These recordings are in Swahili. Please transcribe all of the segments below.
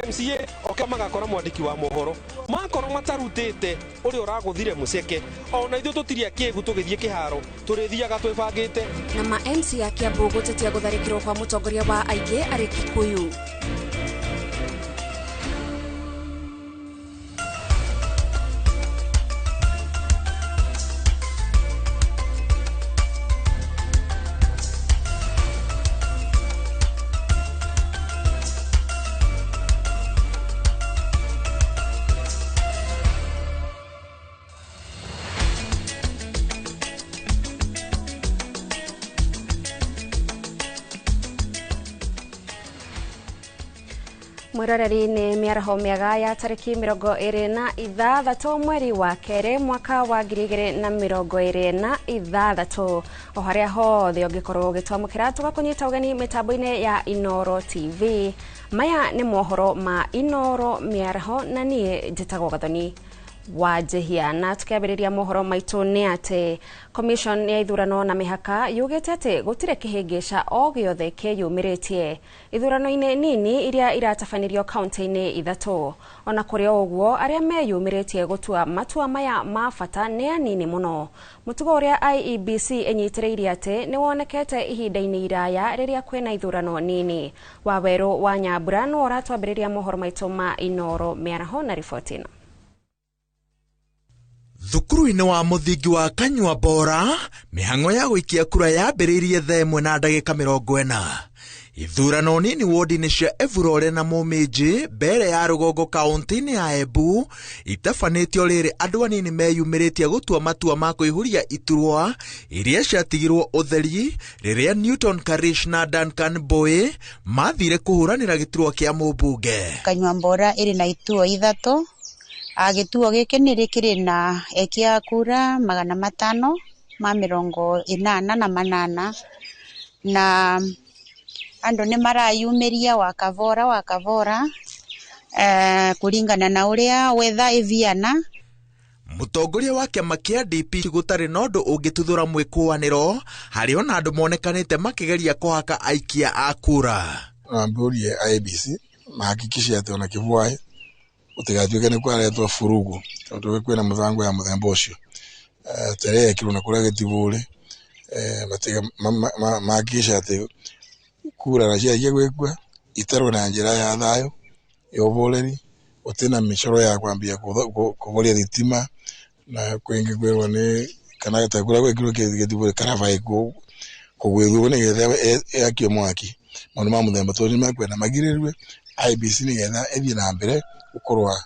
MCA oka magakora mwandiki wa mohoro makoro matarutite uri uraguthire muceke ona ithu tutiria kigu tugithie kiharo turithiaga twibangite na ma MC ya Kiambu gutetia gutharikirwo kwa mutongoria wa aige ari Kikuyu. Mwiroreri ni miaraho miaga ya tariki 26 mweri wa kere mwaka wa 2026 o haria hothe ungikorwo gitwamukira tugakunyita ugeni mitambo-ini ya Inoro TV. Maya ni mohoro ma Inoro miaraho na nie njitagwo Gathoni wa Jehia, na tukiambiriria mohoro maitu ni ati commission ya ithurano na mihaka yugite ati gutire kihingisha o giothe kiyumiritie ithurano-ini nini iria iratafanirio kaunti-ini ithatu. Ona kuri oguo aria meyumiritie gutua matua maya ma bata ni anini muno. Mutugo uria IEBC enyitiriire ati ni wonekete ihinda-ini iraya riria kwina ithurano nini. Waweru wa Nyambura no uratwambiriria mohoro maitu ma Inoro miaraho na riboti ino. Thukuru-ini wa muthingi wa Kanywa Bora, mihango ya gwikia kura yambiririe thaa 1:40. Ithurano nini wodi-ini cia Evurore na Muminji mbere ya Rugongo kaunti-ini ya Embu itafanitio riri andu anini meyumiritie gutua matua ma kuihuria iturwa iria ciatigirwo utheri riria Newton Karish na Duncan Boy mathire kuhuranira giturwa kia mubunge. Kanywa Bora iri na ituo ithatu. Gituo giki ni rikiri na ekia kura 588 na andu ni marayumiria wakavora kuringana na uria wetha iviana. Mutongoria wa kiama kia DP gutari nondu ungituthura mwikuaniro hari ona andu monekanite makigeria kuhaka aikia a kura. Amburie IEBC mahakikishe ati ona kivwae utigatuike ni kwaretwa furugu tondu kwina muthango ya muthemba ucio tere kiruna kuria gitiburi matiga makisha ati kura na cia gwikwa itarwo na njira ya thayo yoboreri utina micoro ya kwambia kuboria thitima na kwingi kwirwo ni kana takura gwikirwo gitiburi kana vaiko kugwithwo ni getha yakio mwaki maundu ma muthemba tondu makwena magirirwe IEBC ni getha ethie na mbere ukorwa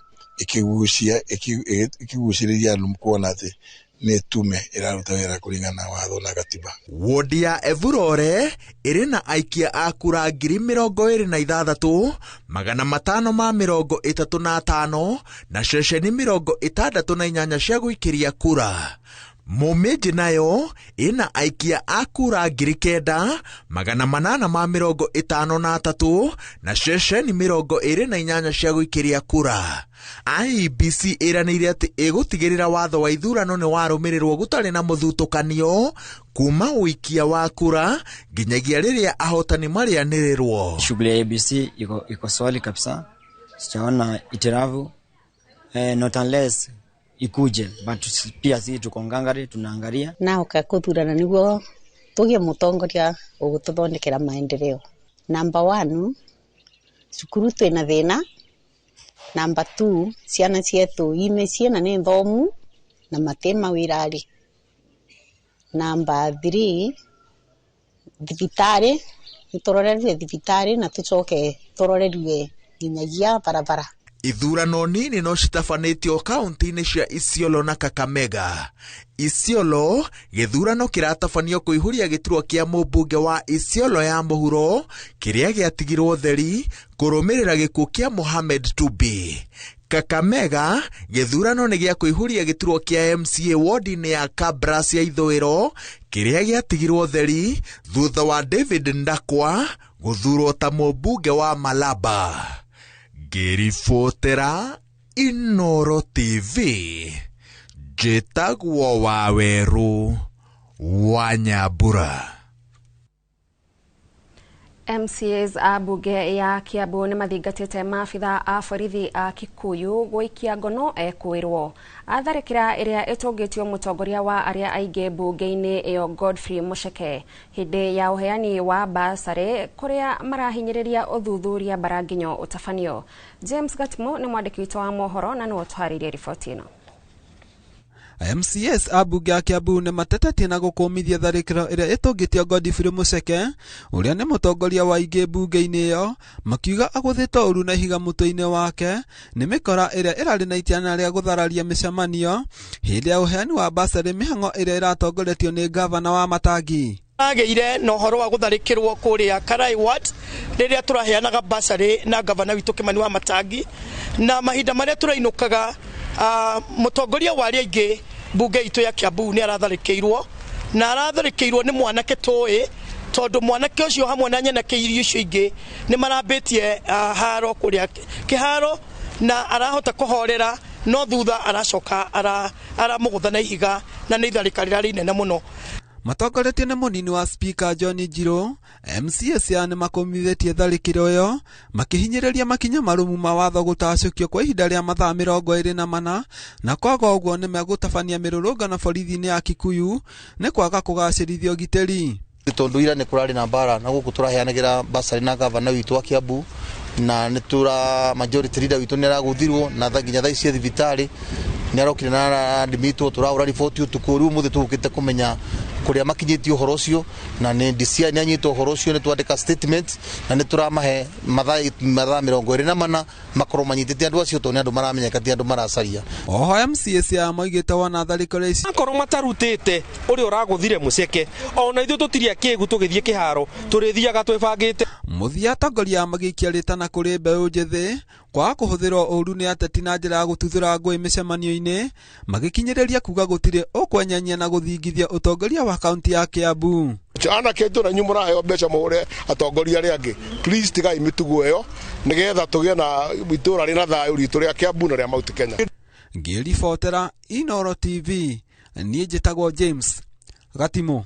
ikiguciriria andu kuona ati ni tume iraruta wira kuringana na watho na gatiba. Wodi ya Evurore iri na aikia a kura 26,535 na ceceni 68 cia guikiria kura. Muminji nayo ina aikia a kura 9,853 na ceceni 28 cia guikiria kura. IEBC iranire ati igutigirira watho wa ithurano ni warumirirwo gutari na muthutukanio kuma wikia wa kura nginyagia riria ahotani marianirirwo. Shughuli ya IEBC iko swali kabisa, sijaona itiravu not unless ikuje, but pia sisi tuko ngangari tunaangalia na ukakuthurana niguo tugie mutongoria ugututhondekera maendeleo. Number 1 cukuru twina thina. Number 2 ciana cietu ime ciana ni thomu na matema wirari. Number 3 thibitari itororerwe thibitari na tucoke tororerwe nginyagia barabara. Ithurano nini no citafanitio kaunti-ini cia Isiolo na Kakamega. Isiolo githurano kiratafanio kuihuria giturwa kia mubunge wa Isiolo ya muhuro kiria giatigirwo theri kurumirira gikuo kia Mohamed Tubi. Kakamega githurano ni gia kuihuria giturwa kia MCA ward-ini ya Kabras ya ithwiro kiria giatigirwo theri thutha wa David Ndakwa guthurwo ta mubunge wa Malaba. Girifotera Inoro TV Jetagwo Waweru wa Nyambura. MCAs a bunge ya Kiambu nĩ mathingatĩte maabitha a borithi a Kikuyu gũikia ngono ekwĩrwo. Atharĩkĩra ĩrĩa ĩtũngĩtio mũtongoria wa arĩa aingĩ bunge-inĩ ĩyo Godfrey Muceke hĩndĩ ya ũheani wa basarĩ kũrĩa marahinyĩrĩria ũthuthuria baranginyo ũtabanio. James Gatimo nĩ mwandĩki witũ wa mohoro na nĩwe tũharĩirie riboti ĩno. MCS a bunge ya Kiambu nĩ matetetie na gũkũmithia tharĩkĩro ĩrĩa ĩtũngĩtio Godfrey Muceke ũrĩa nĩ mũtongoria wa aingĩ bunge-inĩ ĩyo, makiuga agũthĩtwo ũru na ihiga mũtwe-inĩ wake nĩ mĩkora ĩrĩa ĩrarĩ na itĩana rĩa gũthararia mĩcemanio hĩndĩ ya ũheani wa basarĩ mĩhang'o ĩrĩa ĩratongoretio nĩ gavana wa Matangi. Agĩire na ũhoro wa gũtharĩkĩrwo kũrĩa Karai Ward rĩrĩa tũraheanaga basarĩ na gavana witũ Kimani wa Matangi, na mahinda marĩa tũrainũkaga mũtongoria wa arĩa aingĩ bunge itũ ya Kiambu nĩ aratharĩkĩirwo, na aratharĩkĩirwo nĩ mwanake tũĩ, tondũ mwanake ũcio hamwe na nyanake irio icio ingĩ nĩ marambĩtie haro kũrĩa kĩharo na arahota kũhorera, no thutha aracoka aramũgũtha na ihiga na nĩ itharĩka rĩrĩa inene mũno. Matongoretio nĩ mũnini wa Speaker John Njirũ, MCAs ya nĩ makomithĩtie tharĩkĩro ĩyo makĩhinyĩrĩria makinya marũmu ma watho gũtacũkio kwa ihinda rĩa mathaa 24 na kwaga ũguo nĩ megũtabania mĩrũrũngano borithi-inĩ ya Kikuyu nĩ kwaga kũgacĩrithia ũgitĩri. Tondũ ira nĩ kũrarĩ na mbara na gũkũ tũraheanagĩra basarĩ na gavana witũ wa Kiambu, na nĩ majority leader witũ nĩ aragũthirwo na nginya thaa ici thibitarĩ nĩ arokire na admitwo tũraũra riboti ũtukũ rĩu mũthĩ tũgũkĩte kũmenya kũrĩa makinyĩtie ũhoro ũcio, na nĩ DCI nĩ anyitwo ũhoro ũcio, nĩ twandĩka statement na nĩ tũramahe mathaa 24 makorwo manyitĩte andũ acio, tondũ andũ maramenyeka ti andũ maracaria. Oho MCAs ya moigĩte wona tharĩkĩro ici akorwo matarutĩte ũrĩa ũragũthire Muceke, ona ithuĩ tũtiria kĩgu tũgĩthiĩ kĩharo tũrĩthiaga twĩbangĩte. Mũthia atongoria magĩikia rĩtana kũrĩ mbeũ njĩthĩ kwaga kũhũthĩrwo ũru nĩ ateti na njĩra ya gũtuthũra ngũĩ mĩcemanio-inĩ, magĩkinyĩrĩria kuga gũtirĩ ũkwenyanyia na gũthingithia ũtongoria wa kaunti ya Kiambu. Anake tũra nyũ mũraheo mbeca mũhũre atongoria arĩa angĩ, please tigai mĩtugo ĩyo nĩgetha tũgĩe na itũra rĩna thayũ ritũ rĩa Kiambu na rĩa Mount Kenya. Ngĩribotera Inooro TV, niĩ njĩtagwo James Gatimo.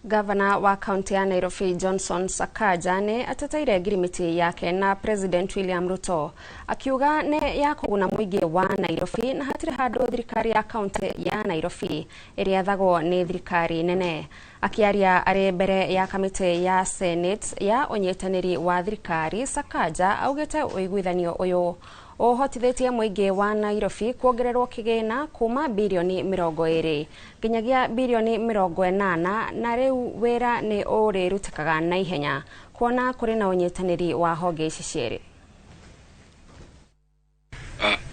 Gavana wa kaunti ya Nairobi Johnson Sakaja nĩ ateteire ngirimiti yake na President William Ruto, akiuga nĩ ya kũguna mũingĩ wa Nairobi na hatirĩ handũ thirikari ya kaunti ya Nairobi ĩrĩa thagwo nĩ thirikari nene. Akiaria arĩ mbere ya kamĩtĩ ya Senate ya ũnyitanĩri wa thirikari, Sakaja augĩte ũiguithanio ũyũ ũhotithĩtie mũingĩ wa Nairobi kuongererwo kĩgĩna kuma bilioni 20 nginyagia bilioni 80, na rĩu wĩra nĩ ũrĩrutĩkaga na ihenya kuona kũrĩ na ũnyitanĩri wa honge ici cierĩ.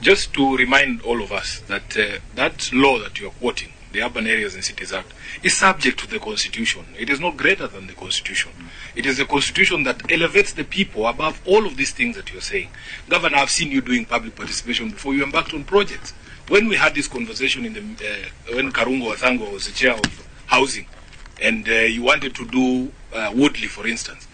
Just to remind all of us that that law that you are quoting, the Urban Areas and Cities Act, is subject to the Constitution. It is not greater than the Constitution. It is the Constitution that elevates the people above all of these things that you are saying. Governor, I've seen you doing public participation before you embarked on projects. When we had this conversation in the when Karungo Wathango was the chair of housing, and you wanted to do Woodley, for instance,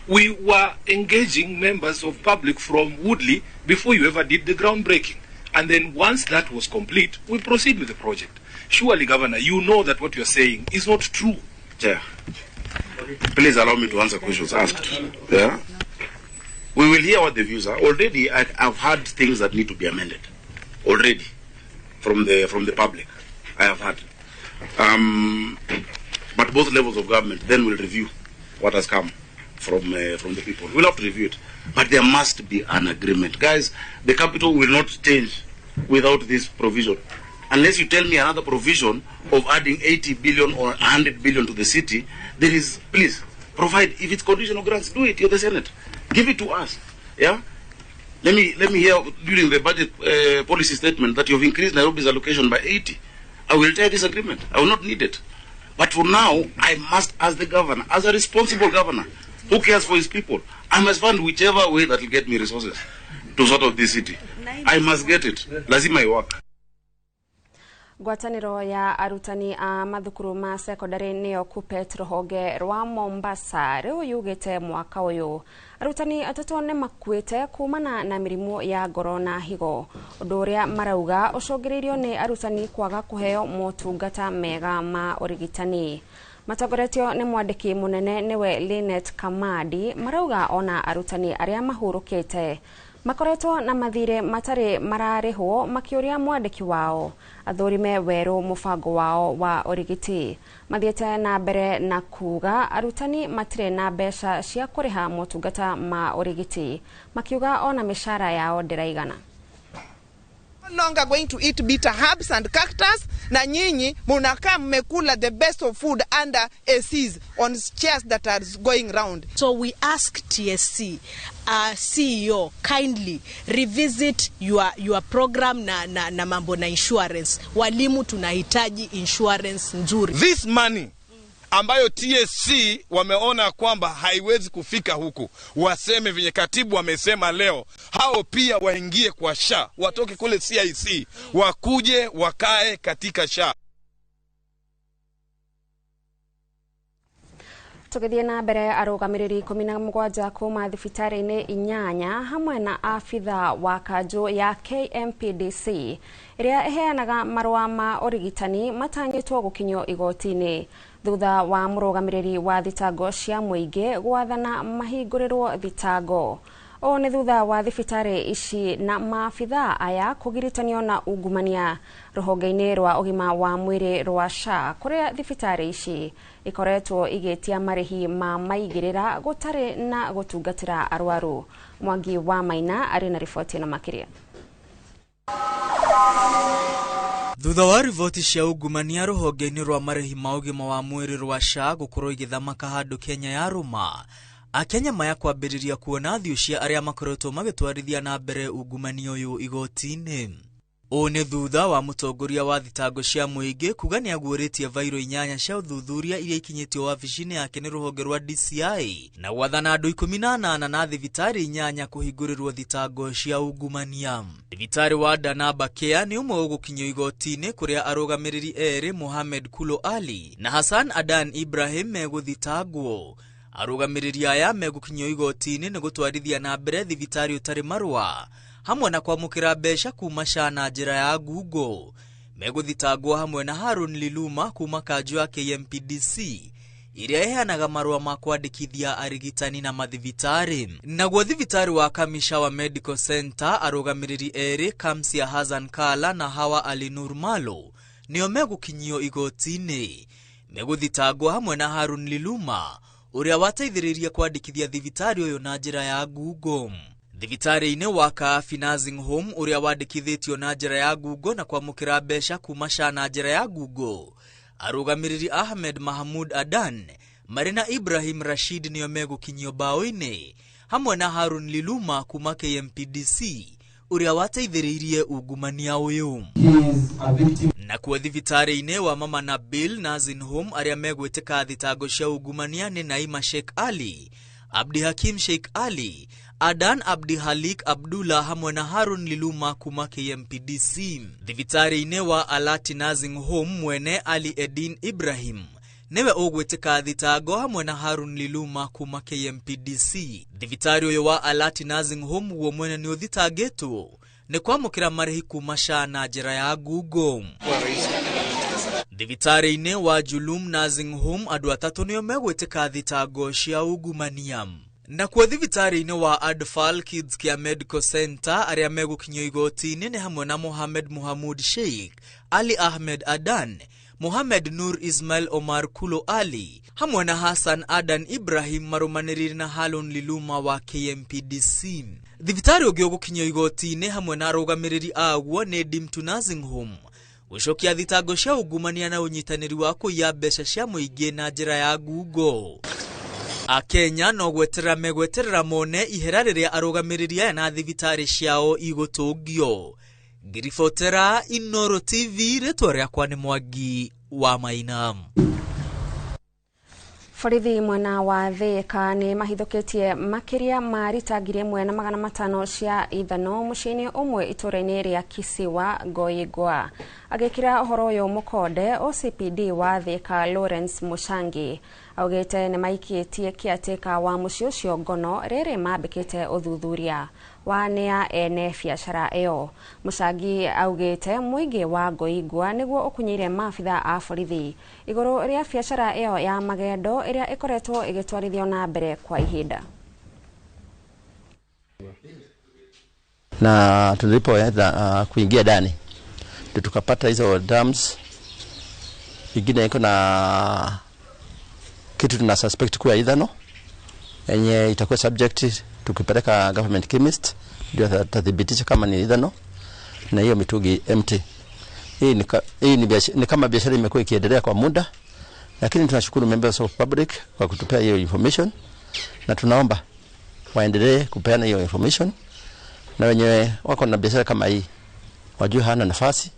we were engaging members of public from Woodley before you ever did the groundbreaking. And then once that was complete, we proceed with the project. Surely, Governor, you know that what you are saying is not true. Chair, please allow me to answer questions asked. Yeah? We will hear what the views are. Already, I've had things that need to be amended. Already, from the public, I have had. But both levels of government then will review what has come from the people. We'll have to review it. But there must be an agreement. Guys, the capital will not change without this provision. Unless you tell me another provision of adding 80 billion or 100 billion to the city, there is, please, provide, if it's conditional grants, do it, you're the Senate. Give it to us. Yeah? Let me hear during the budget policy statement that you've increased Nairobi's allocation by 80. I will tear this agreement. I will not need it. But for now, I must, as the governor, as a responsible governor, who cares for his people, I must find whichever way that will get me resources to sort of this city. I must get it. Lazima iwaka. Ngwatanĩro ya arutani a mathukuru ma secondary nĩyo KUPPET rũhonge rwa Mombasa rĩu yugĩte mwaka ũyũ arutani atatũ nĩ makuĩte kumana na mĩrimũ ya ngoro na higo, ũndũ ũrĩa marauga ũcũngĩrĩirio nĩ arutani kwaga kũheo motungata mega ma ũrigitani. Matagoretio nĩ mwandĩki munene niwe Linet Kamadi marauga ona arutani aria mahurukite makoretwo na mathire matari mararĩhwo makĩũria mwandĩki wao athũrime werũ mũbango wao wa ũrigiti. Mathiĩte na mbere na kuga arutani matire na mbeca cia kũrĩha motungata ma ũrigiti makiuga ona mĩcara yao ndĩraigana. Longer going to eat bitter herbs and cactus na nyinyi munakaa mmekula the best of food under ACs on chairs that are going round. So we ask TSC CEO kindly revisit your program na mambo na insurance. Walimu tunahitaji insurance nzuri. This money ambayo TSC wameona kwamba haiwezi kufika huku, waseme venye katibu wamesema leo, hao pia waingie kwa SHA, watoke kule CIC, wakuje wakae katika SHA. Tugithie na mbere arugamiriri 17 kuma thibitari-inĩ 8 hamwe na afitha wa kanjo ya KMPDC iria iheanaga marũa ma ũrigitani matanyĩtwo gũkinywo igoti-inĩ thutha wa mũrũgamĩrĩri wa thitango cia mũingĩ gwathana mahingũrĩrwo thitango. O nĩ thutha wa thibitari ici na maafitha aya kũgiritanio na ungumania rũhonge-inĩ rwa ũgima wa mwĩrĩ rwa SHA kũrĩa thibitari ici ikoretwo igĩtia marĩhi ma maigĩrĩra gũtarĩ na gũtungatĩra arwaru. Mwangi wa Maina arĩ na riboti na makĩria. Thutha wa riboti cia ungumania rũhonge-inĩ rwa marĩhi ma ũgima wa mwĩrĩ rwa SHA gũkorwo igĩthamaka handũ Kenya ya rũma, Akenya maya kwambĩrĩria kuona thiũ cia arĩa makoretwo magĩtwarithia na mbere ungumania ũyũ igoti-inĩ. O nĩ thutha wa mũtongoria wa thitango cia mũingĩ kuga nĩ aguũrĩtie vairo 8 cia ũthuthuria iria ikinyĩtio wabici-inĩ yake nĩ rũhonge rwa DCI na gwathana andũ 18 na thibitari 8 kũhingũrĩrwo thitango cia ungumania. Thibitari wa Danaba Care nĩ ũmwe ũgũkinyio igoti-inĩ kũrĩa arũgamĩrĩri erĩ Mohamed Kulo Ali na Hassan Adan Ibrahim megũthitangwo. Arũgamĩrĩri aya megũkinyio igoti-inĩ nĩ gũtwarithia na mbere thibitari ũtarĩ marũa hamwe na kwamũkĩra mbeca kuma SHA na njĩra ya ngungo. Megũthitangwo hamwe na Harun Liluma kuma kanjo ya KMPDC iria iheanaga marũa ma kwandĩkithia arigitani na mathibitari. Naguo thibitari wa Kamishawa Medical Center arũgamĩrĩri erĩ Kamsia Hassan Kala na Hawa Ali Nur Malo nĩo megũkinyio igoti-inĩ. Megũthitangwo hamwe na Harun Liluma ũrĩa wateithĩrĩirie kwandĩkithia thibitari ũyũ na njĩra ya ngungo. Thibitari-inĩ wa Kaafi Nursing Home ũrĩa wandĩkithĩtio na njĩra ya ngungo na kwamũkĩra mbeca kuma SHA na njĩra ya ngungo, arũgamĩrĩri Ahmed Mahmud Adan marĩ na Ibrahim Rashid nĩo megũkinyio bao-inĩ hamwe na Harun Liluma kuma KMPDC ũrĩa wateithĩrĩirie ungumania ũyũ. Na kwa thibitari-inĩ wa Mama Nabil Nursing Home arĩa megwĩtĩka thitango cia ungumania nĩ Naima Sheikh Ali, Abdi Hakim Sheikh Ali, Adan Abdi Halik Abdullah hamwe na Harun Liluma kuma KMPDC. Thibitari-inĩ wa Alati Nursing Home mwene Ali Edin Ibrahim newe ũgwĩtĩka thitango hamwe na Harun Liluma kuma KMPDC. Thibitari ũyũ wa Alati Nursing Home guo mwene nĩ ũthitangĩtwo nĩ kwamũkĩra marĩhi kuma SHA na njĩra ya ngungo. Thibitari-inĩ wa Julum Nursing Home andũ atatũ nĩo megwĩtĩka thitango cia ungumania. Na kwa thibitari-inĩ wa Adfal Kids Care Medical Center arĩa megũkinyio igoti-inĩ nĩ hamwe na Mohamed Muhammad Sheikh, Ali Ahmed Adan, Mohamed Nur Ismail Omar Kulo Ali hamwe na Hassan Adan Ibrahim marũmanĩrĩri na Harun Liluma wa KMPDC. Thibitari ũngĩ ũgũkinyio igoti-inĩ hamwe na arũgamĩrĩri aguo nĩ Dimtu Nursing Home gũcokia thitango cia ungumania na ũnyitanĩri wa kũiya mbeca cia mũingĩ na njĩra ya ngungo. Akenya no megweterera mone ihera rĩrĩa arũgamĩrĩri aya na thibitari ciao igũtũngio. Ngiribotera Inoro TV rĩtwa rĩakwa nĩ Mwangi wa Maina. Borithi mwena wa Thika nĩ mahithũkĩtie makĩria ma rita 1,500 cia ithano mũciĩ-inĩ ũmwe itũũra-inĩ rĩa Kisiwa Ngoigwa. Agĩkĩra ũhoro ũyũ mũkonde OCPD wa Thika Lawrence Mushangi augite nĩ maikitie kĩatĩka wa mũciĩ ũcio ngono rĩrĩ mambĩkĩte ũthuthuria wa nĩa ene biacara ĩyo. Mũcangi augite mũingĩ wa Ngoingwa nĩguo ũkunyĩire maabitha a borithi igũrũ rĩa biacara ĩyo ya magendo ĩrĩa ĩkoretwo ĩgĩtwarithio na mbere kwa ihinda. Na tulipoenda kuingia ndani tukapata hizo dams, ingine iko na kitu tuna suspect kuwa idhano yenye itakuwa subject, tukipeleka government chemist ndio atathibitisha kama ni idhano, na hiyo mitungi empty. Hii ni kama biashara imekuwa ikiendelea kwa muda, lakini tunashukuru members of public kwa kutupea hiyo information, na tunaomba waendelee kupeana hiyo information, na wenye wako na biashara kama hii wajue hana nafasi.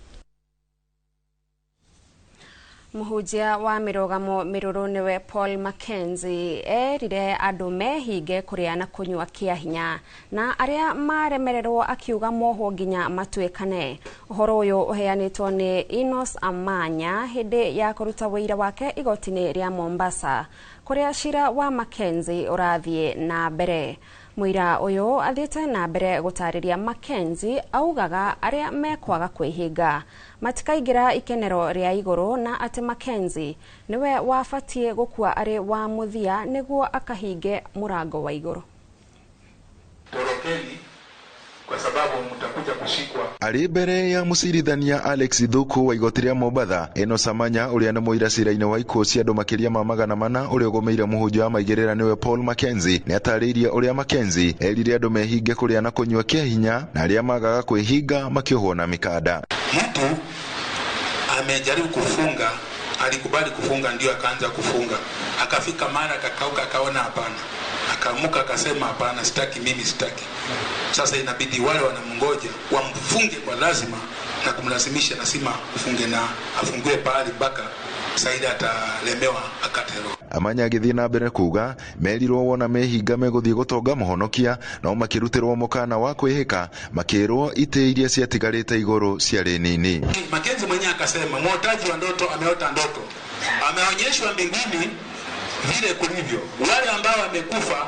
Muhujia wa mirogamo miruru niwe Paul Mackenzie erire andu mehinge kuria na kunywa kia hinya na aria maremererwo akiuga moho nginya matuikane. Uhoro uyu uheanitwo ni Enos Amanya hindi ya kuruta wira wake igotini ria Mombasa kuria cira wa Mackenzie urathie na mbere. Mwira uyu athiete na mbere gutariria Mackenzie augaga aria mekwaga kwihinga matikaingira ikenero ria iguru na ati Mackenzie niwe wafatie gukua ari wa muthia niguo akahinge murango wa iguru. Torokeni kwa sababu mtakuja kushikwa. Ari mbere ya mucirithania Alex Thuku wa igoti ria Mombasa, Enos Amanya uria ni muira cira-ini wa ikuo cia andu makiria ma 100 uria ugomeire muhunjia wa maigirira niwe Paul Mackenzie ni atariirie uria Mackenzie erire andu mehinge kuria na kunywa kia hinya na aria magaga kwihinga makiohwo na mikanda. Mtu amejaribu kufunga, alikubali kufunga ndio akaanza kufunga, akafika mara akakauka, akaona hapana, akamuka akasema hapana, sitaki, mimi sitaki. Sasa inabidi wale wanamngoja wamfunge kwa lazima na kumlazimisha, nasema ufunge na afungue pahali mpaka Saida atalemewa akatero. Amanya agithii na mbere kuga merirwo wona mehinga meguthie gutonga muhonokia no makirutirwo mukana wa kwihika makirwo ite iria ciatigarite iguru ciari nini. Mackenzie mwenyewe akasema mwotaji wa ndoto ameota ndoto, ameonyeshwa mbinguni vile kulivyo. Wale ambao wamekufa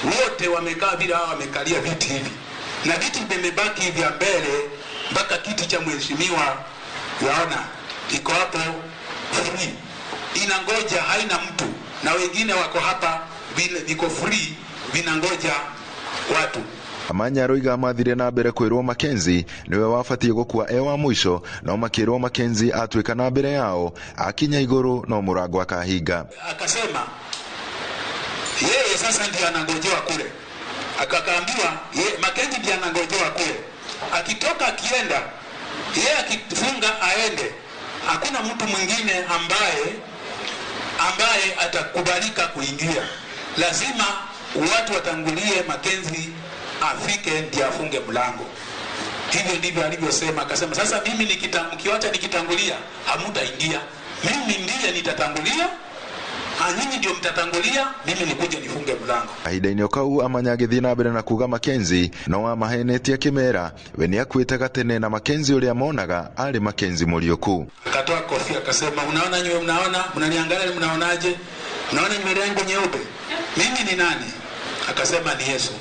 wote wamekaa vile hao wamekalia viti hivi, na viti vimebaki vya mbele mpaka kiti cha mheshimiwa yaona iko hapo free, inangoja, haina mtu, na wengine wako hapa viko free vinangoja watu. Amanya roiga mathire na mbere kwirwo Mackenzie niwe wafatie gukua ewa mwisho no makirwo Mackenzie atwika na mbere yao akinya iguru no murango akahinga. Akasema yeye sasa ndiye anangojewa kule, akakaambiwa yeye Mackenzie ndiye anangojewa kule, akitoka akienda yeye akifunga aende, hakuna mtu mwingine ambaye atakubalika kuingia, lazima watu watangulie Mackenzie afike ndiye afunge mlango. Hivyo ndivyo alivyosema. Akasema sasa mimi mkiwacha nikitangulia hamutaingia, mimi ndiye nitatangulia, nyinyi ndio mtatangulia, mimi nikuje nifunge mlango. Ahinda-ini okau Amanya agithii na mbere na kuga Mackenzie no amahenetie kimera we ni akwite gatene na Mackenzie uria monaga ari Mackenzie muriuku. Akatoa kofia akasema unaona nyewe, mnaona, mnaniangalia, mnaonaje? Mnaona nywele yangu nyeupe? Mimi ni nani? Akasema ni Yesu.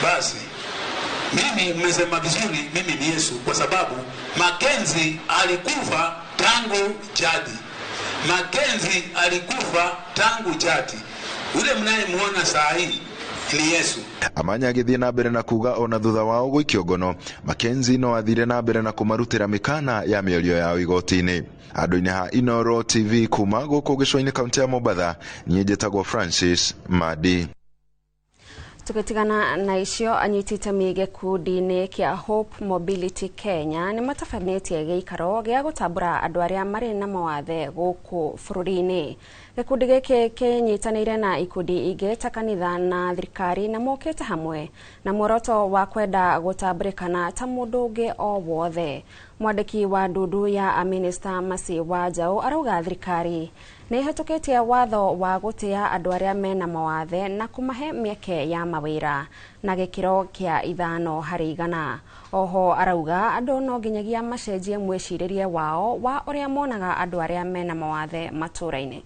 Basi mimi mmesema vizuri, mimi ni Yesu, kwa sababu Mackenzie alikufa tangu jadi. Mackenzie alikufa tangu jadi. Ule mnayemuona saa hii ni Yesu. Amanya agithii na mbere na kuga ona thutha wao guikio ngono Mackenzie no athire na mbere na kumarutira mikana ya mĩario yao igoti-ini. Andu-ini ha Inoro TV kuma guku gicua-ini kaunti ya Mombasa, nie njĩtagwo Francis Madi. Tukitigana na icio anyitite mige kundi-ini kia Hope Mobility Kenya ni matafanĩtie gĩikaro gĩa gũtambũra andũ arĩa marĩ na mawathe gũkũ bũrũri-inĩ. Gĩkundi gĩkĩ kĩnyitanĩire na ikundi ingĩ ta kanitha na thirikari na mokĩte hamwe na muoroto wa kwenda gũtambũrĩkana ta mũndũ ũngĩ o wothe. Mwandĩki wa ndundu ya Minister Masi Wanjaũ arauga thirikari nĩ ĩhetũkĩtie watho wa gũtĩa andũ arĩa mena mawathe na kũmahe mĩeke ya mawĩra na gĩkĩro kĩa 5/100. Oho arauga andũ no nginyagia macenjie mwĩcirĩrie wao wa ũrĩa monaga andũ arĩa mena mawathe matũra-inĩ.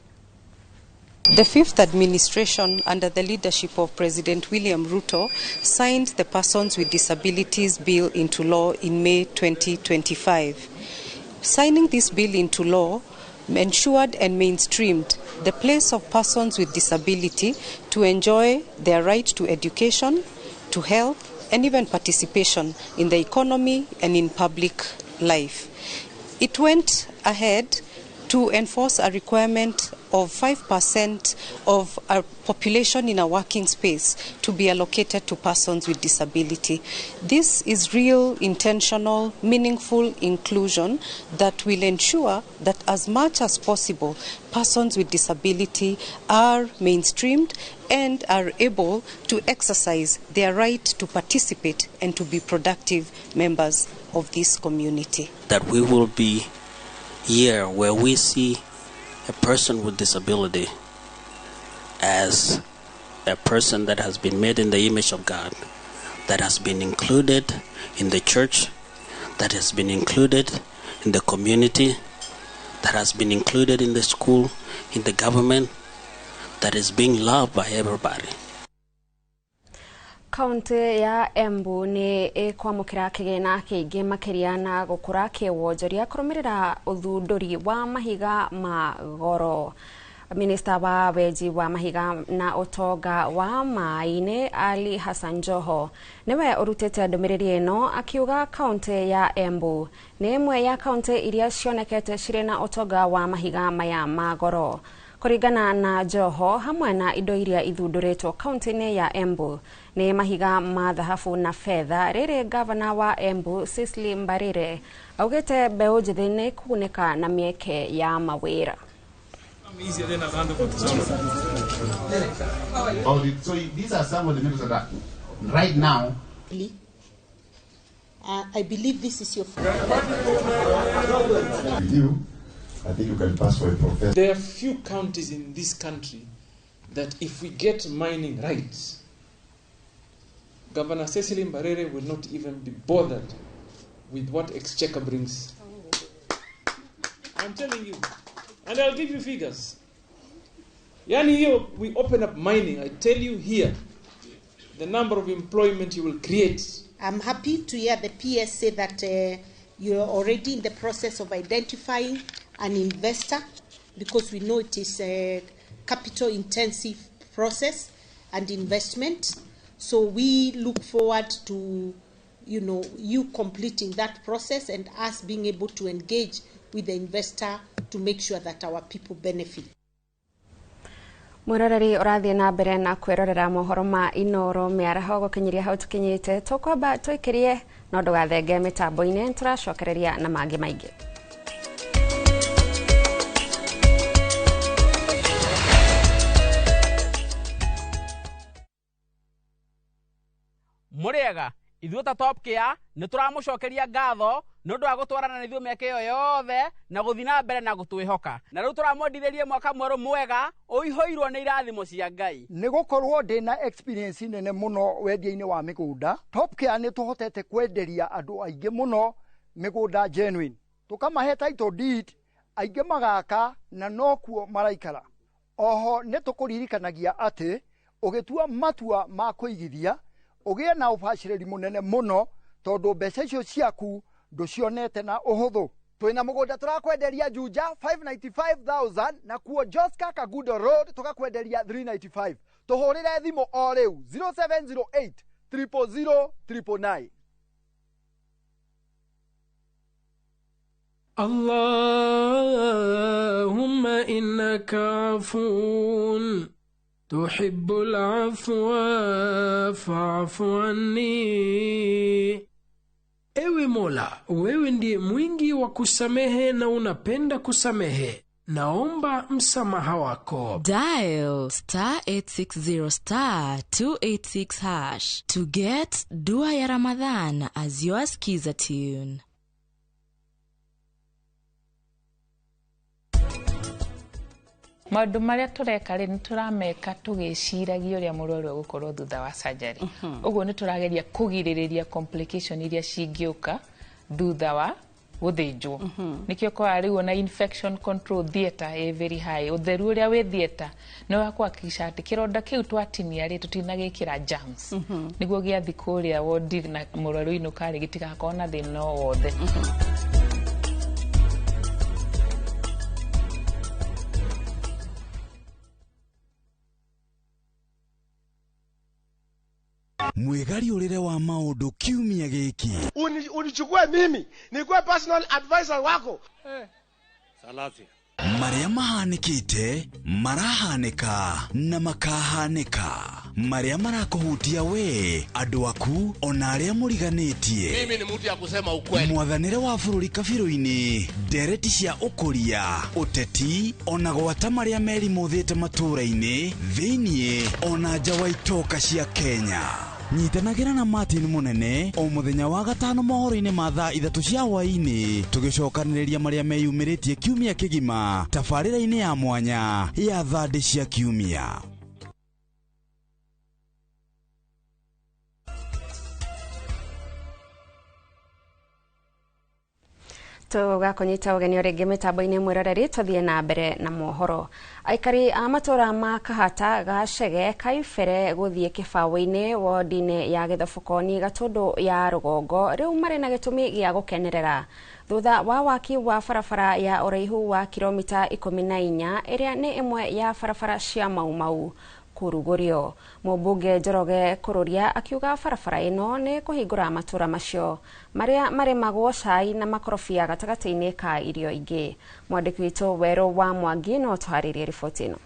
The fifth administration under the leadership of President William Ruto signed the Persons with Disabilities Bill into law in May 2025. Signing this bill into law ensured and mainstreamed the place of persons with disability to enjoy their right to education, to health, and even participation in the economy and in public life. It went ahead to enforce a requirement of 5% of our population in a working space to be allocated to persons with disability. This is real, intentional, meaningful inclusion that will ensure that as much as possible, persons with disability are mainstreamed and are able to exercise their right to participate and to be productive members of this community. That we will be here where we see a person with disability as a person that has been made in the image of God, that has been included in the church, that has been included in the community, that has been included in the school, in the government, that is being loved by everybody. Kaunti ya Embu ni kwamukira kigina kiingi makiria na gukura kiwonjoria kurumirira uthunduri wa mahiga ma goro. Minister wa weji wa mahiga na utonga wa maine Ali Hassan Joho niwe urutete ndumiriri ino akiuga kaunti ya Embu ni imwe ya kaunti iria cionekete cirĩ na utonga wa mahiga maya ma goro. Kuringana na Joho, hamwe na indo iria ithunduritwo kaunti-inĩ ya Embu ni mahiga ma dhahabu na fedha. Rĩrĩ gavana wa Embu Cecily Mbarire augĩte mbeũ njĩthĩ nĩ kugunĩka na mĩeke ya mawĩra. So these are some of the members of that. Right now, I believe this is your with you. I think you can pass for a professor. There are few counties in this country that if we get mining rights, Governor Cecily Mbarire will not even be bothered with what Exchequer brings. I'm telling you. And I'll give you figures. Yani here, we open up mining. I tell you here, the number of employment you will create. I'm happy to hear the PS say that you're already in the process of identifying an investor, because we know it is a capital intensive process and investment. So we look forward to, you completing that process and us being able to engage with the investor to make sure that our people benefit. Mwiroreri urathie na mbere na kwirorera mohoro ma Inoro miaraho gukinyiria hau tukinyite tukwamba twikirie no ndugathenge mitambo-ini turacokereria na mangi maingi. Muriega ithuota top kia ni turamucokeria ngatho nundu wa gutwarana na ithuo miaka iyo yothe na guthina mbere na gutwihoka na riu turamwendithĩrie mwaka mweru mwega uihoirwo ni irathimo cia Ngai ni gukorwo ndina experience nene muno wendia-ini wa migunda. Top kia ni tuhotete kwenderia andu aingi muno migunda genuine, tukamahe title deed aingi magaka na nokuo maraikara. Oho ni tukuririkanagia ati ugitua matua ma kuigithia ugie na ubashiriri munene muno tondu mbeca icio ciaku nducionete na uhuthu. Twina mugunda turakwenderia Juja 595,000 na kuo Joska Kagudo Road tukakwenderia 395. Tuhurire thimo o riu 0708 000 999. Allahumma innaka afun تحب العفو فاعف عني. Ewe Mola, wewe ndiye mwingi wa kusamehe na unapenda kusamehe. Naomba msamaha wako. Dial *860 *286# to get Dua ya Ramadhan as your skiza tune. Maundu maria tureka ri ni turameka tugiciragia uria murwaru gukorwo thutha wa surgery. Uguo ni turageria kugiririria complication iria cingiuka thutha wa guthinjwo. Nikio kwa riu na infection control theater very high. Utheru uria wi theater no wakuhakikisha ati kironda kiu twatinia ri tutinagikira germs. Niguo giathi kuria wodi na murwaru inukari gitigakona na thina wothe. Mwegari urire wa maundu kiumia giki. Unichukue mimi nikuwe personal advisor wako. Salafi. Maria mahanikite, marahanika na makahanika. Maria marakuhutia we, andu aku ona aria muriganitie. Mimi ni mtu ya kusema ukweli. Mwathanire wa bururi kabiru-ini, ndereti cia ukuria, uteti ona gwata maria meri muthite matura-ini, thiini ona nja wa itoka cia Kenya. Nyitanagira na Martin Munene o muthenya wa gatano mohoro-ini ma thaa 3 cia hwaini tugicokaniriria maria meyumiritie kiumia kigima tabarira-ini ya mwanya ya thandi cia kiumia. Tugakonyita ugeni uringi mitambo-ini mwiroreri tuthie na mbere na mohoro. Aikari a matura ma Kahata, Gachege, Kaifere guthie kibaũ-ini wodi-ini ya Githobokoni Gatundu ya Rugongo riu mari na gitumi gia gukenerera thutha wa waki wa barabara ya uraihu wa kilomita 14 iria ni imwe ya barabara cia Mau kurugurio. Mubunge Njoroge Kururia akiuga barabara ino ni kuhingura matura macio maria maremagwo cai na makorobia gatagati-ini ka irio ingi. Mwandiki witu Weru wa Mwangi no tuharirie riboti ino.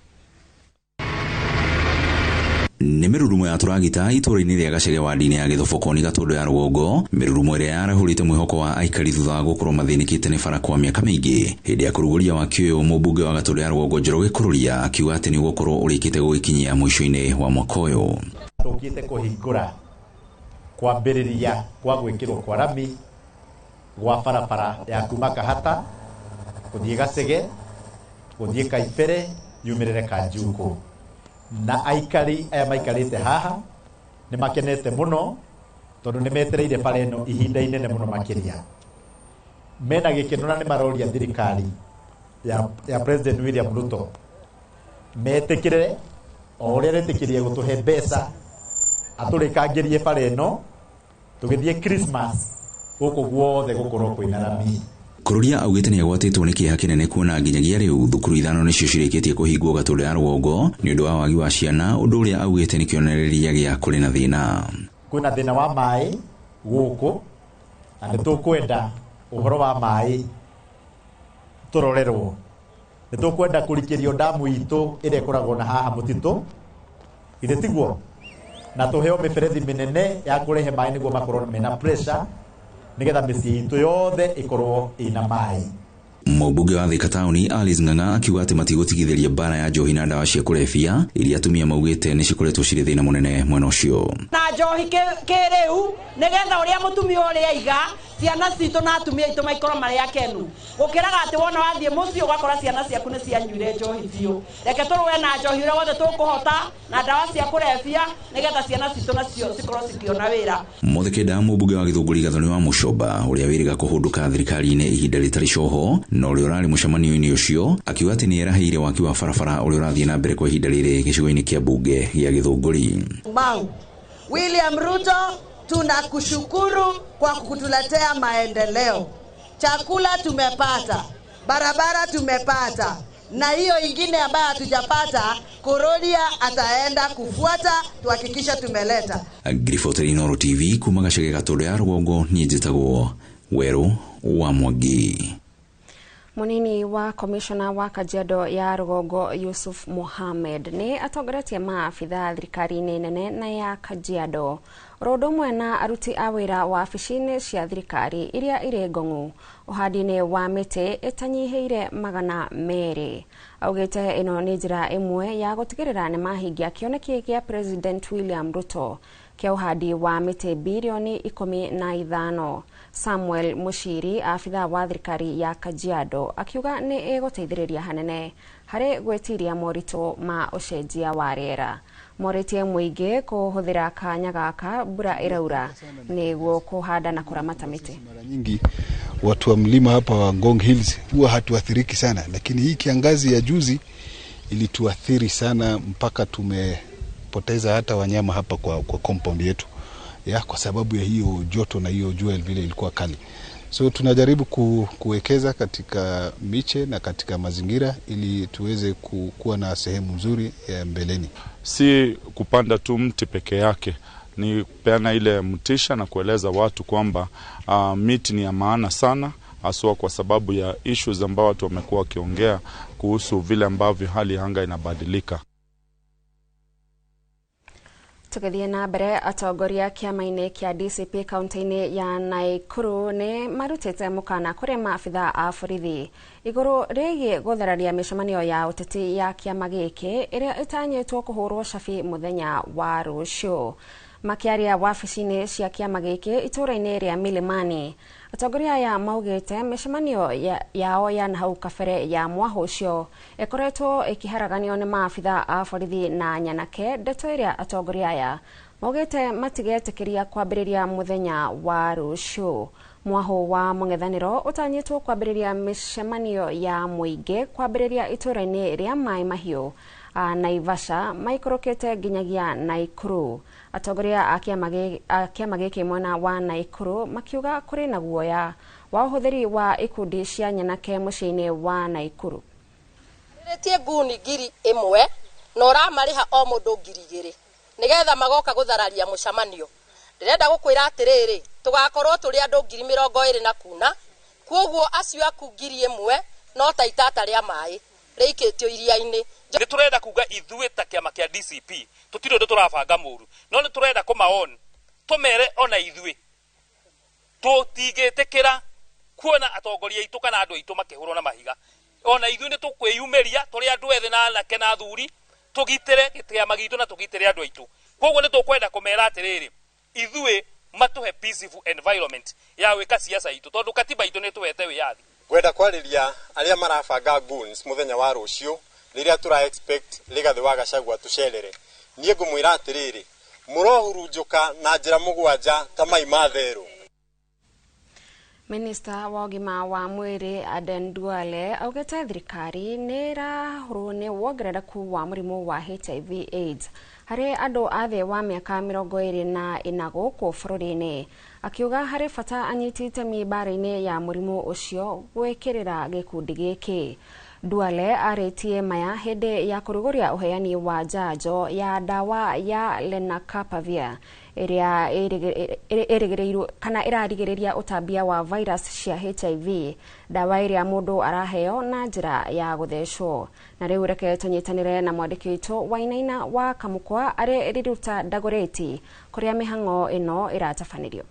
Nĩ mĩrurumo ya turagita itũra-inĩ rĩa Gachege wadi-inĩ ya Githobokoni Gatundu ya Rugongo, mĩrurumo ĩrĩa yarahũrĩte mwĩhoko wa aikari thutha wa gũkorwo mathĩnĩkĩte nĩ bara kwa mĩaka mĩingĩ. Hĩndĩ ya kũrugũria waki ũyũ, mũmbunge wa Gatundu ya Rugongo Njoroge Kururia akiuga atĩ nĩ gũkorwo ũrĩkĩte gũgĩkinyia mũico-inĩ wa mwaka ũyũ. Tũkĩte kũhingũra kwambĩrĩria kwa gwĩkĩrwo kwa rami gwa barabara ya kuma Kahata gũthiĩ Gachege gũthiĩ Kaifere yumĩrĩre Kanjuku. Na aikari aya maikarite haha ni makenete muno tondu ni metereire bara ino ihinda inene muno makiria. Mena gikeno na ni maroria thirikari ya President William Ruto metekire o uria retikirie gutuhe mbeca aturikangirie bara ino tugithie Christmas guku guothe gukorwo kwina rami. Kururia augite ni agwatitwo ni kĩeha kĩnene kuona nginyagia riu thukuru ithano nicio cirĩkĩtie kũhingwo Gatundu ya Rugongo ni ũndũ wa wagi wa ciana, ũndũ ũrĩa augite ni kĩonereria gĩa kũrĩ na thĩna. Kwĩna thĩna wa maĩ gũkũ na nĩ tũkwenda ũhoro wa maĩ tũrorerwo. Nĩ tũkwenda kũrikĩrio damu itũ ĩrĩa ĩkoragwo na haha mũtitũ ithe tiguo, na tũheo mĩberethi mĩnene ya kũrehe maĩ nĩguo makorwo mena pressure nigetha mĩciĩ itũ yothe ikorwo ina maĩ. Mũmbunge wa Thika Taũni Alice Ng'ang'a akiuga atĩ matigũtigithĩria mbara ya njohi na ndawa cia kũrebia iria atumia maugĩte nĩ cikoretwo cirĩ thĩna mũnene mwena ũcio. Na njohi kĩrĩu nigetha ũrĩa mũtumia ũrĩa aiga ciana citũ na atumia aitũ maikorwo marĩ akenu. Gũkĩraga atĩ wona wathiĩ mũciĩ ũgakora ciana ciaku nĩ cianyuire njohi biũ. Reke tũrũe na njohi ũrĩa wothe tũkũhota na ndawa cia kũrebia nigetha ciana citũ nacio cikorwo cikĩona wĩra. Mũthikĩnda mũmbunge wa Gĩthũngũri Gathoni wa Mũcomba ũrĩa wĩrĩga kũhũndũka thirikari-inĩ ihinda rĩtarĩ coho na ũrĩa ũrarĩ mũcemanio-inĩ ũcio akiuga atĩ nĩ eraheire waki wa barabara ũrĩa ũrathiĩ na mbere kwa ihinda rĩrĩ gĩcigo-inĩ kĩa mbunge gĩa Gĩthũngũri. William Ruto, tunakushukuru kwa kutuletea maendeleo. Chakula tumepata, barabara tumepata, na hiyo ingine ambayo hatujapata Kururia ataenda kufuata tuhakikisha tumeleta. Riboti Inooro TV kuma Gachege Gatundu ya Rugongo, niĩ njĩtagwo Weru wa Mwangi. Munini wa komishona wa Kajiado ya Rugongo Yusuf Mohamed ni atongoretie maabitha thirikari-inĩ nene na ya Kajiado ũndũ ũmwe na aruti a wĩra wa wabici-inĩ cia thirikari iria irĩ ng'ong'u ũhandi-inĩ wa mĩtĩ ĩtanyihĩire 200. Augĩte ĩno nĩ njĩra ĩmwe ya gũtigĩrĩra nĩ mahingia kĩoneki gĩa President William Ruto kia uhandi wa miti bilioni 15. Samuel Mushiri, afitha wa thirikari ya Kajiado, akiuga ni eguteithiriria hanene hari gwetiria morito ma ucenjia wa riera. Moritie muingi kuhuthira kanya gaka mbura iraura niguo kuhanda na kuramata miti. Mara nyingi watu wa mlima hapa wa Ngong Hills huwa hatuathiriki sana, lakini hii kiangazi ya juzi ilituathiri sana mpaka tumepoteza hata wanyama hapa kwa compound yetu kwa sababu ya hiyo joto na hiyo jua vile ilikuwa kali. So tunajaribu kuwekeza katika miche na katika mazingira ili tuweze kuwa na sehemu nzuri ya mbeleni. Si kupanda tu mti peke yake, ni kupeana ile mtisha na kueleza watu kwamba miti ni ya maana sana, haswa kwa sababu ya issues ambao watu wamekuwa wakiongea kuhusu vile ambavyo hali ya anga inabadilika. Tukithie na mbere, atongoria kiama-ini kia DCP kaunti-ini ya Naikuru ni marutite mukana kuri maabitha a borithi iguru rigie guthararia micemanio ya uteti ya kiama giki iria itanyitwo kuhurwo cabi muthenya wa rucio. Makiaria wabici-ini cia kiama giki itura-ini ria Milimani, atongoria aya maugite micemanio yao ya nahau kabere ya mwaho ucio ikoretwo ikiharaganio ni maabitha a borithi na nyanake. Ndeto iria atongoria aya maugite matigetikiria kwambiriria muthenya wa rucio. Mwaho wa mung'ethaniro utanyitwo kwambiriria micemanio ya muingi kwambiriria itura-ini ria Mai Mahiu Naivasha maikorokete nginyagia Naikuru. Atongoria a kiama giki mwena wa Naikuru makiuga kuri na guoya wa uhuthiri wa ikundi cia nyanake muciini wa Naikuru. Riretie nguni ngiri imwe na uramariha o mundu ngiri igiri nigetha magoka guthararia mucamanio. Ndirenda gukwira atiriri tugakorwo turi andu ngiri 20 na kuna, kwoguo acio aku ngiri imwe no ta itata ria mai reiketio iria-ini. Ni turenda kuga ithuĩ ta kiama kia DCP tutiro ndo turabanga muru, no ni turenda kumaon tumere ona ithuĩ tutigetekera kuona atongoria itu kana andu aitu makihurwo na mahiga. Ona ithuĩ ni tukwiyumeria turi andu ethĩ na anake na athuri tugitire kiama gitu na tugitire andu aitu. Koguo ni tukwenda kumera atiriri ithuĩ matuhe peaceful environment ya wika siasa itu tondu katiba itu ni tuwete wiyathi. Kwenda kwariria aria marabanga goons muthenya wa rucio riria tura expect Rigathi wa Gachagua tucerere. Nie ngumwira atiriri murohurunjuka na njira mugwanja ta mai matheru. Minista wa ugima wa mwiri Aden Duale augete thirikari ni irahurwo ni wongerereku wa murimu wa HIV/AIDS hari andu athe wa miaka 24 guku bururi-ini. Akiuga hari bata anyiti itemi mbara-ini ya murimu ucio gwikirira gikundi giki. Duale aretie maya hindi ya kuruguria uheani wa njanjo ya dawa ya Lenacapavir iria irigirirwo kana irarigiriria utambia wa virus cia HIV, dawa iria mundu araheo na njira ya guthecwo. Na riu reke tunyitanire na mwandiki witu Wainaina wa Kamukwa ari riruta Dagoreti kuria mihango ino iratafanirio.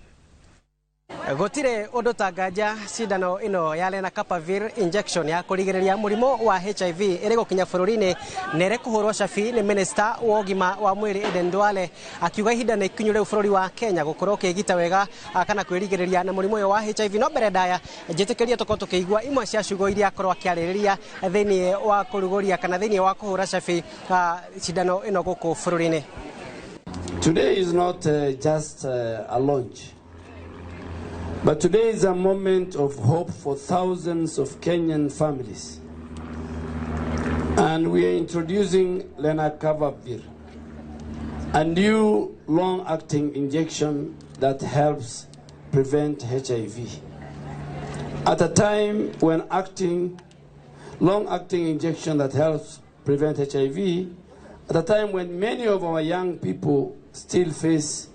Gotire undu tanganja cindano ino ya Lenacapavir injection ya kurigiriria murimo wa HIV iri gukinya bururi-ini nere kuhurwo cabi ni minister wa ugima wa mwiri Aden Duale akiuga ihinda ni ikinyu riu bururi wa Kenya gukorwo kigita wega kana kwirigiriria na murimo wa HIV. No mbere ndaya njitikiria tuko tukigwa imwe cia ciugo iria akorwo akiaririria thiini wa kuruguria kana thiini wa kuhura cabi cindano ino guku bururi-ini. Today is not just a launch, but today is a moment of hope for thousands of Kenyan families. And we are introducing Lenacapavir, a new long-acting injection that helps prevent HIV. At a time when long-acting injection that helps prevent HIV, at a time when many of our young people still face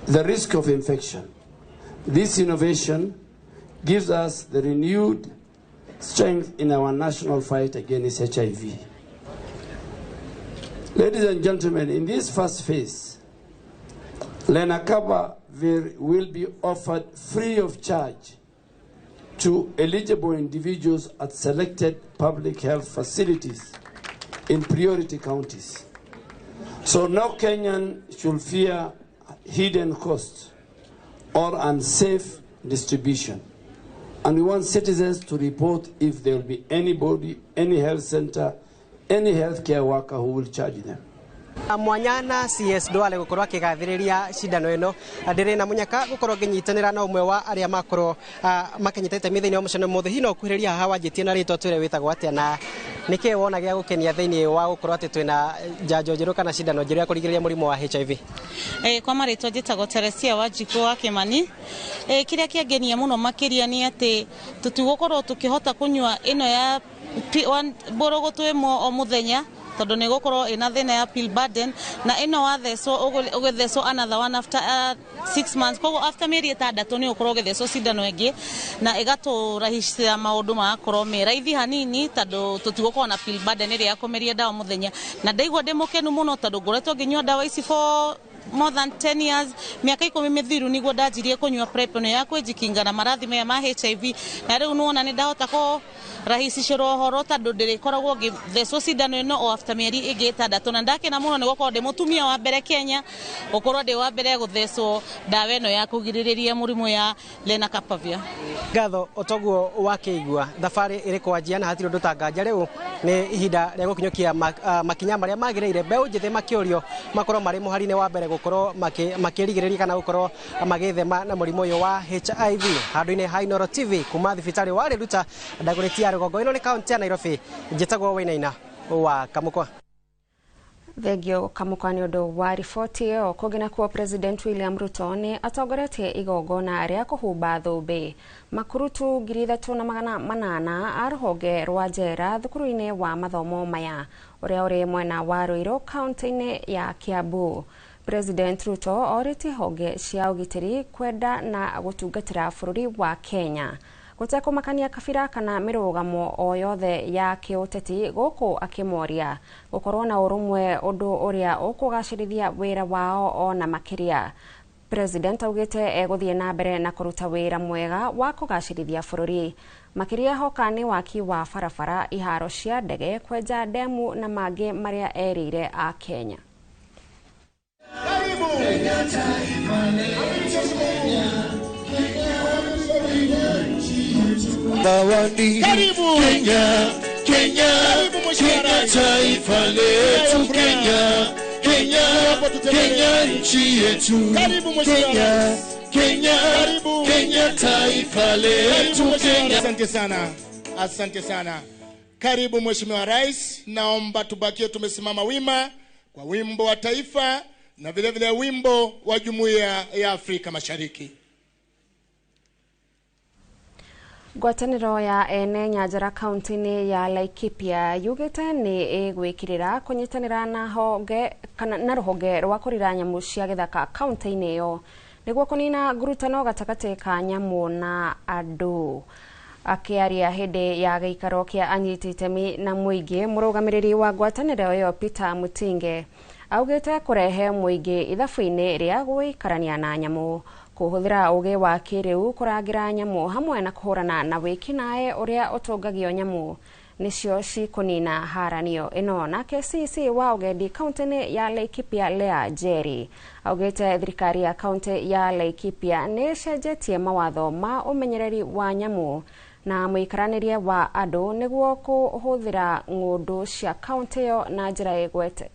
the risk of infection, this innovation gives us the renewed strength in our national fight against HIV. Ladies and gentlemen, in this first phase, Lenacapavir will be offered free of charge to eligible individuals at selected public health facilities in priority counties. So no Kenyan should fear hidden cost, or unsafe distribution. And we want citizens to report if there will be anybody, any health center, any healthcare worker who will charge them. Mwanyana CS Duale gukorwa kigathiriria shindano ino ndire na munyaka gukorwo nginyitanira na umwe wa aria makorwo makinyitete mithiini wa mucene mothe hino kuhiriria hawa njitie na rito twire witagwo atia na niki wona gia gukenia thiini wa gukorwo ati twina njanjo njiru kana shindano njiru ya kurigiriria murimu wa HIV. Kwa marito njitagwo Teresia Wanjiku wa Kimani. Kiria kiangenia muno makiria ni ati tutigukorwo tukihota kunywa ino ya borogoto imo o muthenya tondu ni gukorwo ina thina ya pill burden na ino watheso ugetheso another one after 6 months kogo after mieri 3 ni ukorwo ugetheso sidano ingi na igaturahisia maundu makorwo me raithi hanini tondu tutigukorwo na pill burden iri ya kumeria dawa muthenya na ndaigwa ndimukenu muno tondu ngoretwo nginywa dawa ici for more than 10 years miaka 10 mithiru niguo ndajirie kunywa prep no ya kwejikinga na marathi me ma HIV na riu nuona ni ndahota ko rahisishiro horo tondu ndirikoragwo ngithecwo cindano ino o after mieri ingi 3 na ndakena muno ni gukorwo ndi mutumia wa mbere Kenya gukorwo ndi wa mbere guthecwo dawa ino ya kugiririria murimu ya lenacapavir. Ngatho otoguo wakeigua thabari iri kwanjia na hatiro ndutanganja riu ni ihinda ria gukinyokia makinya maria magireire mbeu njithi makiorio makorwo mari muharine wa mbere gukorwo makirigiriria kana gukorwo magithema na murimu uyu wa HIV. Handu-ini ha Inoro TV kuma thibitari wa Riruta ndaguritia Rugongo ino ni kaunti ya Nairobi njitagwo Wainaina wa Kamukwa. Thegio Kamukwa ni undu wa riboti iyo kugina kuo President William Ruto ni atongoretie igongona ria kuhumba thumbi makurutu 3,800 a ruhonge rwa njera thukuru-ini wa mathomo maya uria uri mwena wa Ruiru kaunti-ini ya Kiambu. President Ruto oriti honge cia ugitiri kwenda na gutungatira bururi wa Kenya gutekumakania kabira kana mirugamo o yothe ya kiuteti guku akimoria gukorwo na urumwe undu uria ukugacirithia wira wao ona makiria. President augite eguthie na mbere na kuruta wira mwega wa kugacirithia bururi makiria hokani waki wa barabara iharo cia ndege kwenja demu na mangi maria erire a Kenya. Karibu Kenya, Kenya, Kenya taifa letu Kenya, Kenya, Kenya nchi yetu Kenya, Kenya, Kenya taifa letu Kenya. Asante sana, asante sana. Karibu Mheshimiwa Rais, naomba tubakie tumesimama wima kwa wimbo wa taifa na vile vile wimbo wa Jumuiya ya Afrika Mashariki. Gwataniro ya ene nyanjara kaunti-ini ya Laikipia yugite ni igwikirira kunyitanira na honge kana na ruhonge rwa kurira nyamu cia githaka kaunti-ini iyo niguo kunina ngurutano gatakati ka nyamu na andu. Akiaria hindi ya giikaro kia anyiti itemi na muingi murugamiriri wa ngwataniro iyo Peter Mutinge augite kurehe muingi ithabu-ini ria guikarania na nyamu kuhuthira uge wa kiriu kurangira nyamu hamwe na kuhurana na wikinae uria utungagio nyamu nicio cikunina haranio ino na KCC wa ugendi kaunti ya Laikipia Lea Jerry augite thirikari ya kaunti ya Laikipia ni cenjetie mawatho ma umenyereri wa nyamu na muikaranirie wa andu niguo kuhuthira ngundu cia kaunti yo na njira igwete.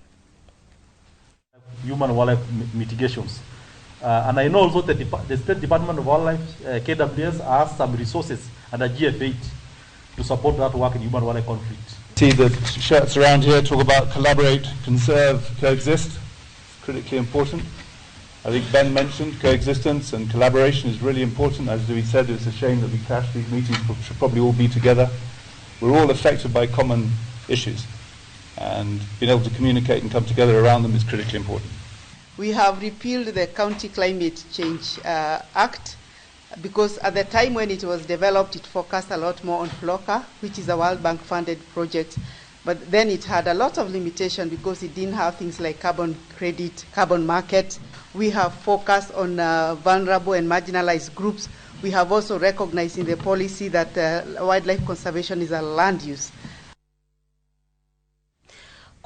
Human wildlife mitigations. And I know also that the State Department of Wildlife, KWS, has some resources under GF8 to support that work in human wildlife conflict. See the shirts around here talk about collaborate, conserve, coexist. It's critically important. I think Ben mentioned coexistence and collaboration is really important. As we said, it's a shame that we crashed these meetings, but should probably all be together. We're all affected by common issues, and being able to communicate and come together around them is critically important. We have repealed the County Climate Change Act because at the time when it was developed, it focused a lot more on FLOCA, which is a World Bank funded project. But then it had a lot of limitation because it didn't have things like carbon credit, carbon market. We have focused on vulnerable and marginalized groups. We have also recognized in the policy that wildlife conservation is a land use.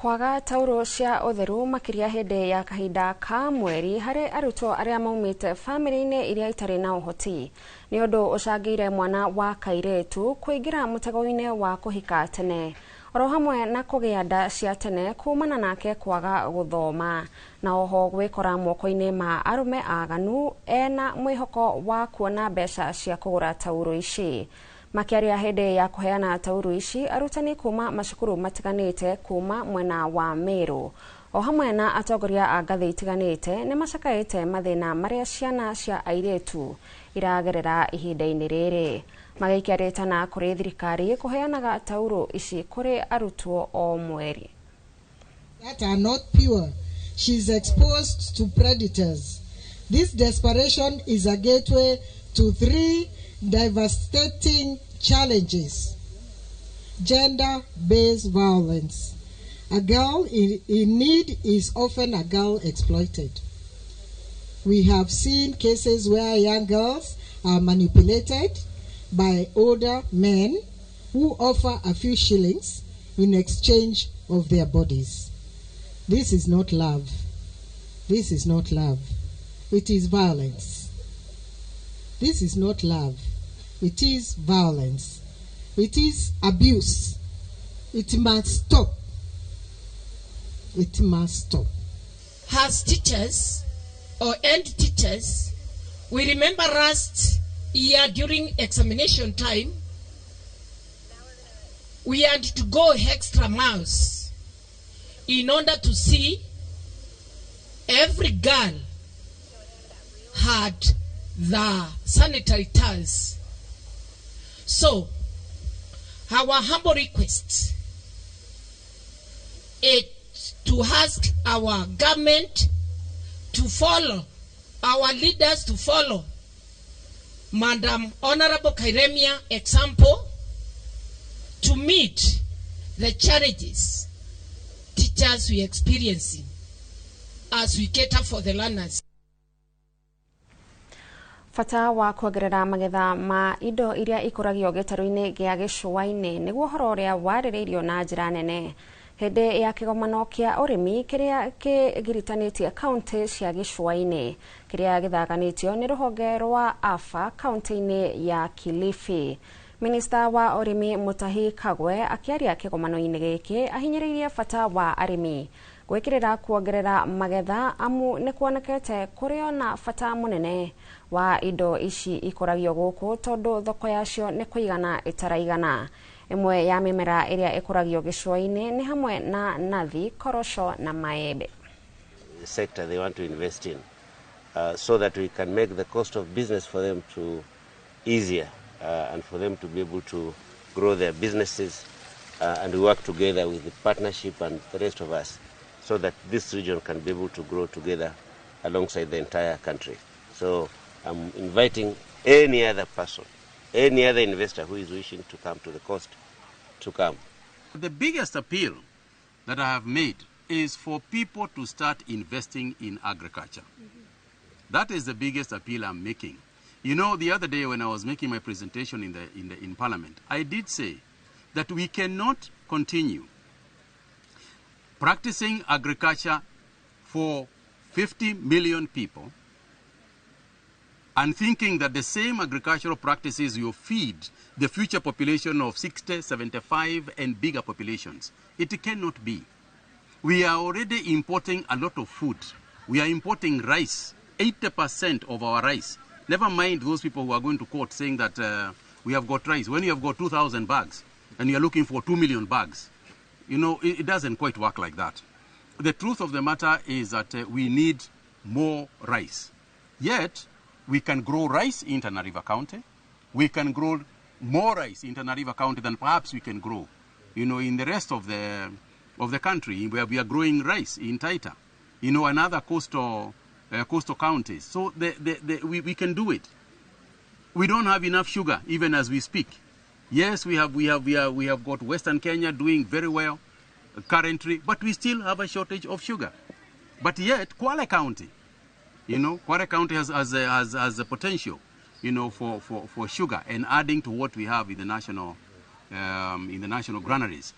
kwaga tauro cia utheru makiria hindi ya kahinda ka mweri hari arutwo aria maumite family-ini iria itari na uhoti ni undu ucangire mwana wa kairetu kuingira mutego-ini wa kuhika tene oro hamwe na kugia nda cia tene kumana nake kwaga guthoma na oho gwikora moko-ini ma arume aganu ena mwihoko wa kuona mbeca cia kugura tauro ici. Makiaria hindi ya kuheana tauro ici arutani kuma macukuru matiganite kuma mwena wa Meru o hamwe na atongoria a ngathi itiganite ni macakaite mathina maria ciana cia airetu iragerera ihinda-ini riri magaikiaritana kuri thirikari kuheanaga tauro ici kuri arutwo o mweri. That are not pure. She is exposed to predators. This desperation is a gateway to 3 devastating challenges. Gender-based violence. A girl in need is often a girl exploited. We have seen cases where young girls are manipulated by older men who offer a few shillings in exchange of their bodies. This is not love. This is not love. It is violence. This is not love. It is violence. It is abuse. It must stop. It must stop. As teachers or end teachers, we remember last year during examination time, we had to go extra miles in order to see every girl had the sanitary towels. So, our humble request is to ask our government to follow, our leaders to follow Madam Honorable Kairemia example to meet the challenges teachers we experiencing as we cater for the learners. Fata wa kuongerera magetha ma indo iria ikuragio gitaru-ini gia gicua-ini niguo horo uria waririirio na njira nene hindi ya kigomano kia urimi kiria kigiritanĩtie kaunti cia gicua-ini kiria githaganĩtio ni ruhonge rwa AFA kaunti-ini ya Kilifi. Minista wa urimi Mutahi Kagwe akiaria kigomano-ini giki ahinyĩrĩirie fata wa arimi gwikirira kuongerera magetha amu ni kuonekete kurio na fata munene wa indo ici ikuragio guku tondu thoko yacio ni kuigana itaraigana. Imwe ya mimera iria ikuragio gicua-ini ni hamwe na nathi, korosho na maembe. The sector they want to invest in so that we can make the cost of business for them to easier and for them to be able to grow their businesses and work together with the partnership and the rest of us so that this region can be able to grow together alongside the entire country. So I'm inviting any other person, any other investor who is wishing to come to the coast to come. The biggest appeal that I have made is for people to start investing in agriculture. That is the biggest appeal I'm making. You know, the other day when I was making my presentation in Parliament, I did say that we cannot continue practicing agriculture for 50 million people and thinking that the same agricultural practices will feed the future population of 60, 75 and bigger populations. It cannot be. We are already importing a lot of food. We are importing rice, 80% of our rice. Never mind those people who are going to court saying that we have got rice. When you have got 2,000 bags and you are looking for 2 million bags, you know, it doesn't quite work like that. The truth of the matter is that we need more rice. Yet, we can grow rice in Tana River County. We can grow more rice in Tana River County than perhaps we can grow, you know, in the rest of the country where we are growing rice in Taita, you know, and other coastal counties. So we can do it. We don't have enough sugar even as we speak. Yes, we have got Western Kenya doing very well currently, but we still have a shortage of sugar. But yet, Kwale County, you know, Kwale County has a potential, you know, for sugar and adding to what we have in the national granaries.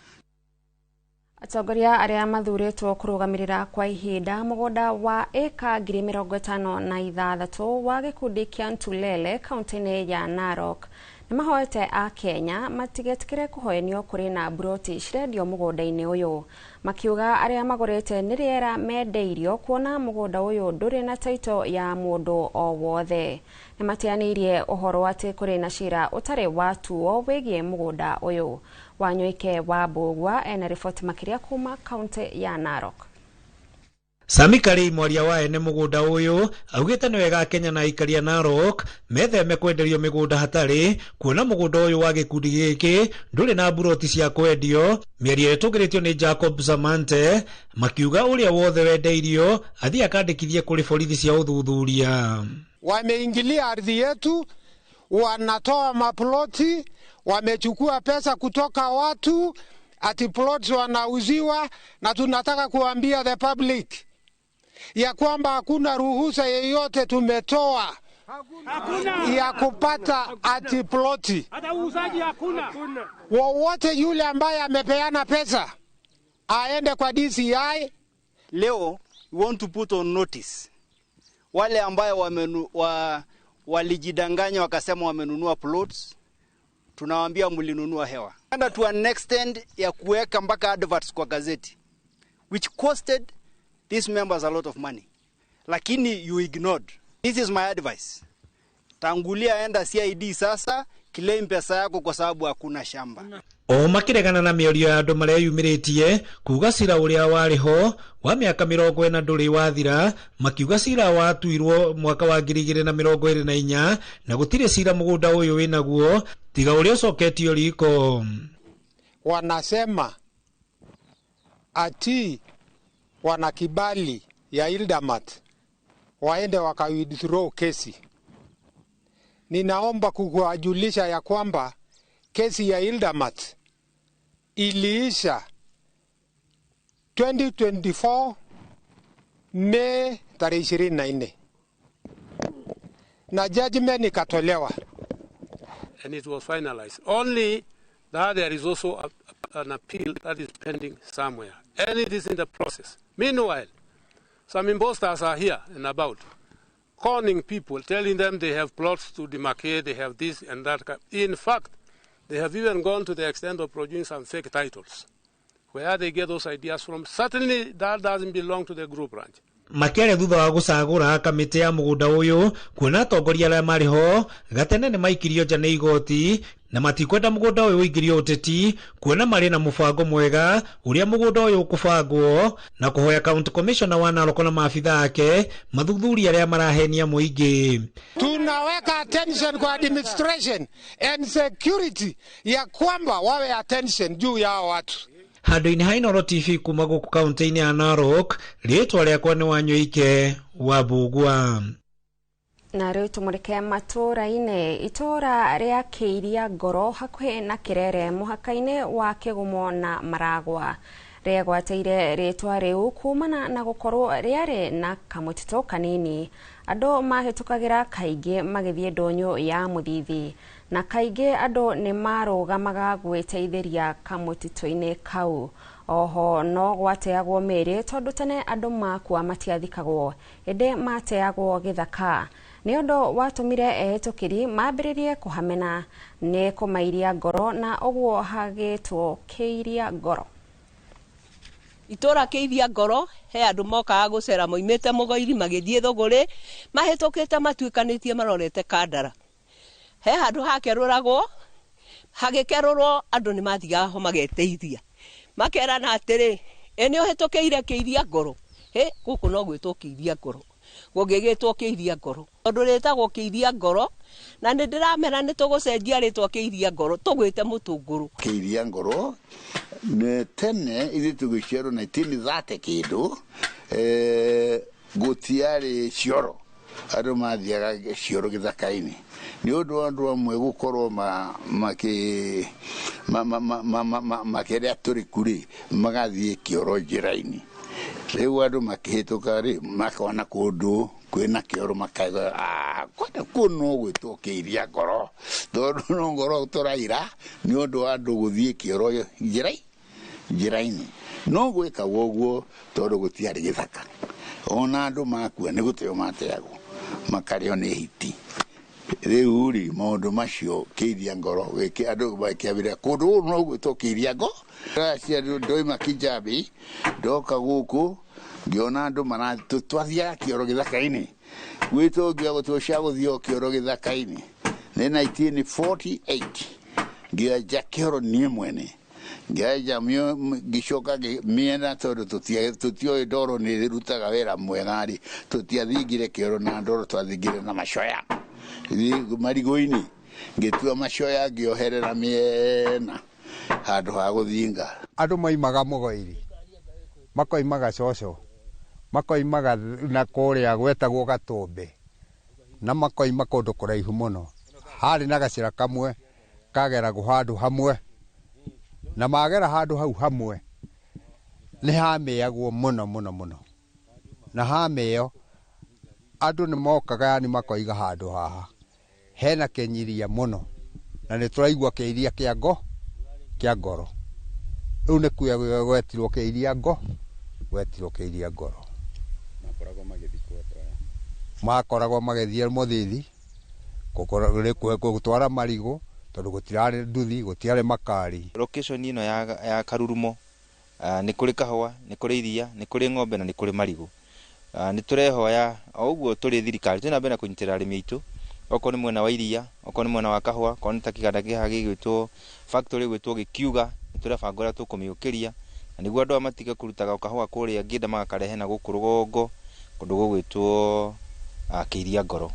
Atongoria aria mathuritwo kurugamirira kwa ihinda mugunda wa eka 56,000 wa gikundi kia Ntulele kaunti-ini ya Narok nimahoete a Kenya matigetikire kuhoenio kuri na broti cirendio mugunda-ini uyu makiuga aria magurite ni riera mendeirio kuona mugunda uyu nduri na taito ya mundu o wothe nimatianirie uhoro ati kuri na cira utari watuo wigie mugunda uyu Wanyoike wa Bugwa ena ripoti makiria kuma kaunti ya Narok. Sami Kari mwaria wa ene mugunda uyu augite ni wega Kenya na ikaria Narok metheme kwenderio migunda hatari kuona mugunda uyu wa gikundi giki nduri na buroti cia kwendio mieria etugiritio ni Jacob Zamante makiuga uria wothe wendeirio athi akandikithie kuri borithi cia uthuthuria. Wameingilia ardhi yetu, wanatoa maploti, wamechukua pesa kutoka watu, ati plots wanauziwa, na tunataka kuambia the public ya kwamba hakuna ruhusa yeyote tumetoa ya kupata ati ploti. Hata uuzaji hakuna. Wowote yule ambaye amepeana pesa aende kwa DCI. Leo we want to put on notice wale ambayo walijidanganya wakasema wamenunua plots, tunawaambia mlinunua hewa. And to an extent ya kuweka mpaka adverts kwa gazeti, which costed these members a lot of money. Lakini you ignored. This is my advice. Tangulia enda CID sasa, claim pesa yako kwa sababu hakuna shamba. O makiregana na mĩario ya andũ marĩa yumĩrĩtie kuga cira ũrĩa warĩ ho wa mĩaka 40 ndũrĩ wathira makiuga cira watuirwo mwaka wa 2024 na gũtirĩ cira mũgũnda ũyũ wĩnaguo tiga ũrĩa ũcoketio riko. Wanasema ati wana kibali ya Ildamat waende waka withdraw kesi. Ninaomba kukujulisha ya kwamba kesi ya Ildamat iliisha 2024 Mei 24 na judgment ikatolewa. And it was finalized. Only that there is also an appeal that is pending somewhere. And it is in the process. Meanwhile, some imposters are here and about, conning people, telling them they have plots to demarcate, they have this and that. In fact, they have even gone to the extent of producing some fake titles. Where they get those ideas from, certainly that doesn't belong to the group branch. Makiaria thutha wa gucagura kamiti ya mugunda uyu kuona atongoria aria mari ho gatene ni maikirio nja ni igoti na matikwenda mugunda uyu uingirio uteti kuona mari na mubango mwega uria mugunda uyu ukubangwo na kuhoya county commissioner wa Narok na maafitha ake mathuthuria aria marahenia muingi. Tunaweka attention kwa administration and security ya kwamba wawe attention juu ya watu. Handu-ini ha Inoro TV kuma guku kaunti-ini ya Narok, ritwa riakwa ni Wanyoike wa Bugwa. Na riu tumurike matura-ini itura ria Keiria Ngoro hakuhi na Kirere muhaka-ini wa Kigumo na Maragwa riagwateire ritwa riu kumana na gukorwo riari na kamutito kanini andu mahitukagira kaingi magithie ndonyo ya muthithi na kaingi andu ni marugamaga gwiteithiria kamutito-ini kau. Oho no gwateagwo meri tondu tene andu makua matiathikagwo ende mateagwo githaka ni undu watumire ehetukiri mambiririe kuhamena ni kumairia ngoro na ogwo hagitwo Keiria Ngoro. Itora Keiria Ngoro he andu mokaga gucera moimite mugoiri magithie thoguri mahetukite matuikanitie marorete kandara he handu hakeruragwo hagikerurwo andu ni mathiga ho mageteithia makerana atiri eni uhetukeire Keiria Ngoro guku no gwitwo Keiria Ngoro gugigitwo Keiria Ngoro tondu ritagwo Keiria Ngoro na ni ndiramera ni tugucenjia ritwa Keiria Ngoro tugwite mutunguru. Keiria Ngoro ne tene ithi tugicero na tini zate kindu gutiari cioro andu mathiaga cioro githaka-ini ni undu andu amwe gukorwo makeria turikuri magathie kioro njira-ini riu andu makihituka ri makona kundu kwina kioro makaiga kwenda kuno gwitwo Keiria Ngoro tondu no ngoro turaira ni undu andu guthie kioro njira-ini no gwika woguo tondu gutiari githaka ona andu makua ni guteo mateago makario ni hiti riu ri maundu macio kiiria ngoro wiki andu bakiabira kundu no gwito kiiria ngo cia ndoima Kijabi ndoka guku ngiona andu maratutwathia kioro githaka-ini gwito ngia gutosha guthio kioro githaka-ini ni 1948 ngia kioro ni mwene ngia mio gicoka miena tondu tutio ndoro ni rutaga wera mwega ri tutiathingire kioro na ndoro twathingire na macoya marigo-ini ngitua macoya ngioherera miena handu ha guthinga andu maimaga mugoiri makoimaga coco makoimaga na kuria gwetagwo Gatumbi na makoima kundu kuraihu muno hari na gacira kamwe kagera handu hamwe na magera handu hau hamwe ni hameagwo muno na hameo andu ni mokaga ni makoiga handu haha hena kenyiria muno na ni turaigwa keiria kia ngoro riu ni kuya gwetirwo keiria ngoro makoragwo magithie muthithi gutwara marigo tondu gutirari nduthi gutiari makari. Location ino ya Karurumo ni kuri kahua ni kuri iria ni kuri ng'ombe na ni kuri marigo. Ni turehoya oguo turi thirikari twina mbere kunyitira arimi itu oko ni mwena wa iria oko ni mwena wa kahua ko ni takiganda giha gigwitwo factory gwitwo Gikiuga turabangora tukumiukiria na niguo andu amatiga kurutaga kahua kuria ngida magakarehe na guku rugongo kundu gugwitwo Kiiria Ngoro.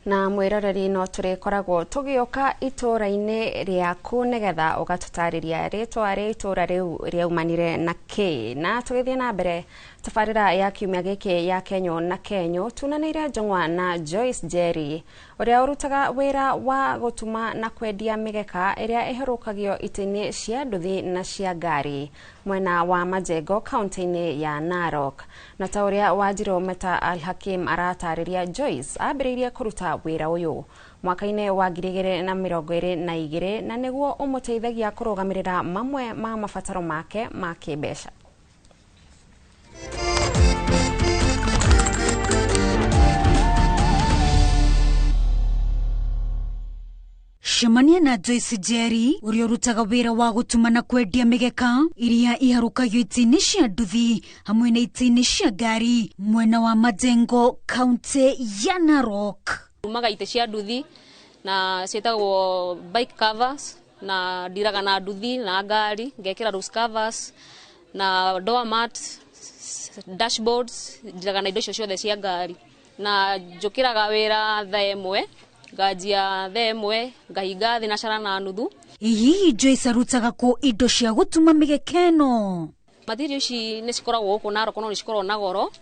Na mwiroreri no turikoragwo tugioka itura-ini riaku nigetha ugatutariria ritwa ria itura riu riaumanire na ki na tugithie na mbere tabarira ya kiumia giki ya Kenyo na Kenyo tunanire njongwa na Joyce Jerry uria urutaga wira wa gutuma na kwendia migeka iria iherukagio itini cia nduthi na cia ngari mwena wa Majengo kaunti-ini ya Narok na ta uria Wanjiru Meta Al-Hakim aratariria Joyce ambiririe kuruta wira uyu mwaka-ini wa 2022 na niguo umuteithagia kurugamirira mamwe ma mabataro make ma kibeca. Shemania na Joyce Jerry uria urutaga wira wa gutuma na kwendia migeka iria iharukagio itini cia nduthi hamwe na itini cia ngari mwena wa Majengo kaunti ya Narok. Umaga ite cia nduthi na cietagwo bike covers na ndiraga na nduthi na ngari ngekira roof covers na door mat dashboards ndiraga na indo icio ciothe cia ngari na njukiraga wira thaa imwe ngajia thaa imwe ngahinga thinacara na nuthu. Hihi Joyce arutaga ku indo cia gutuma migekeno material ici ni cikoragwo ku Narok no ni cikoragwo na goro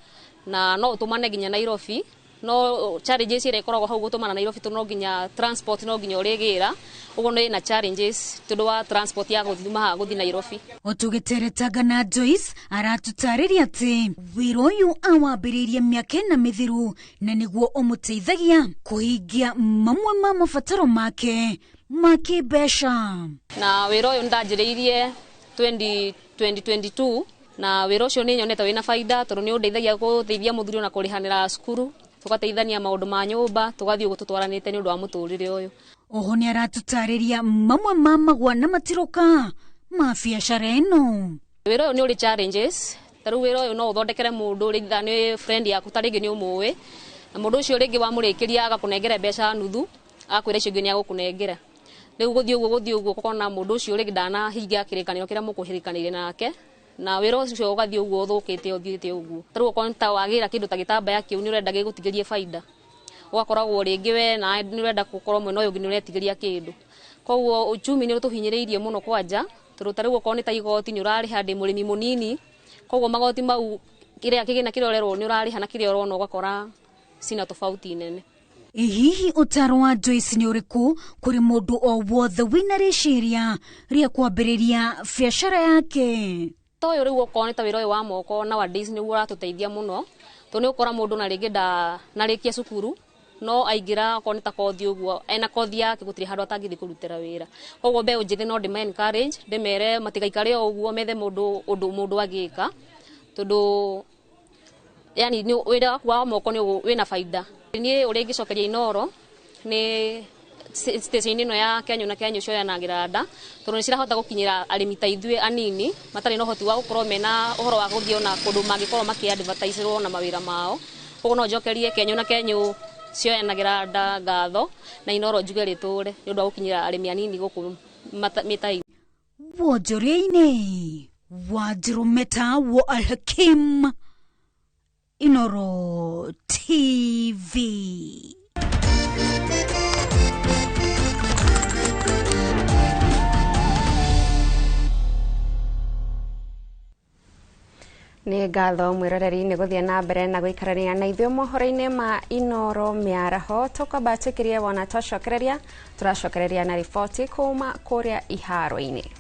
na no utumane ginya Nairobi no challenges ire ikoragwo hau gutumana Nairobi to no ginya transport no ginya urigira ugo ni na challenges tundu wa transport ya guthuma guthi Nairobi. Otugiteretaga na Joyce aratutariria ati wira uyu awambiririe miaka na mithiru na niguo umuteithagia kuhingia mamwe ma mabataro make ma kibeca. Na wira uyu ndanjiriirie 2022 na wira ucio ni nyonete wina faida tondu ni undeithagia guteithia muthuri na kurihanira cukuru tugateithania maundu ma nyumba tugathie gututwaranite ni undu wa muturire uyu. Oho ni aratutariria mamwe ma magwa na matiroka ma biacara ino. Wira uyu ni uri challenges taru wira uyu no uthondekere mundu ri ni friend yaku taringi ni umuwe na mundu ucio ringi wa murikiria agakunengera mbeca nuthu akwira icio ngi ni agukunengera riu guthie uguo kona mundu ucio ringi ndana hingia kirikaniro kira mukuhirikanire nake na wira ucio ugathie uguo thukite uthiite uguo taru konta wagira kindu ta gitambaya kiu ni urenda gigutigirie faida ugakoragwo ringi we na ni urenda gukorwo mwena uyu ni uretigiria kindu koguo uchumi ni utuhinyiriirie muno kwanja turu tariu uko ni ta igoti ni urari handi murimi munini koguo magoti mau kiria kigina kirorerwo ni urari hana kiria urona ugakora sina tofauti nene. Hihi utaro wa Joyce ni uriku kuri mundu o wothe wina riciria ria kwambiriria biacara yake? Toyo riu uko ni ta wira wa moko na wa days ni uratuteithia muno to ni ukora mundu na ringi narikia cukuru no aingira ko nita kothi uguo ena kothi yake gutiri handu atangithi kurutira wira koguo mbeũ njithi no ndime encourage ndimere matigaikare uguo methe mundu agika tondu yani ni wira kwa moko ni wina faida ni uri ngicokeria Inoro ni station ino ya Kenya na Kenya cio yanangira nda tondu ni cirahota gukinyira arimi ta ithuĩ anini matari no hoti wa gukorwo mena uhoro wa guthio na kundu mangikorwo maki-advertise na mawira mao koguo no njokerie Kenya na Kenya cio yanangira nda ngatho na Inoro njuge riture ni undu wa gukinyira arimi anini guku mitai wonjoria-inĩ Wanjiru Meta wa Al-Hakim, Inoro TV. Nĩ ngatho mwĩroreri nĩ gũthiĩ na mbere na gũikarania na ithuĩ mohoro-inĩ ma Inoro mĩaraho tũkwamba tũkĩrie wona twacokereria tũracokereria na riboti kuma kũrĩa iharo-inĩ.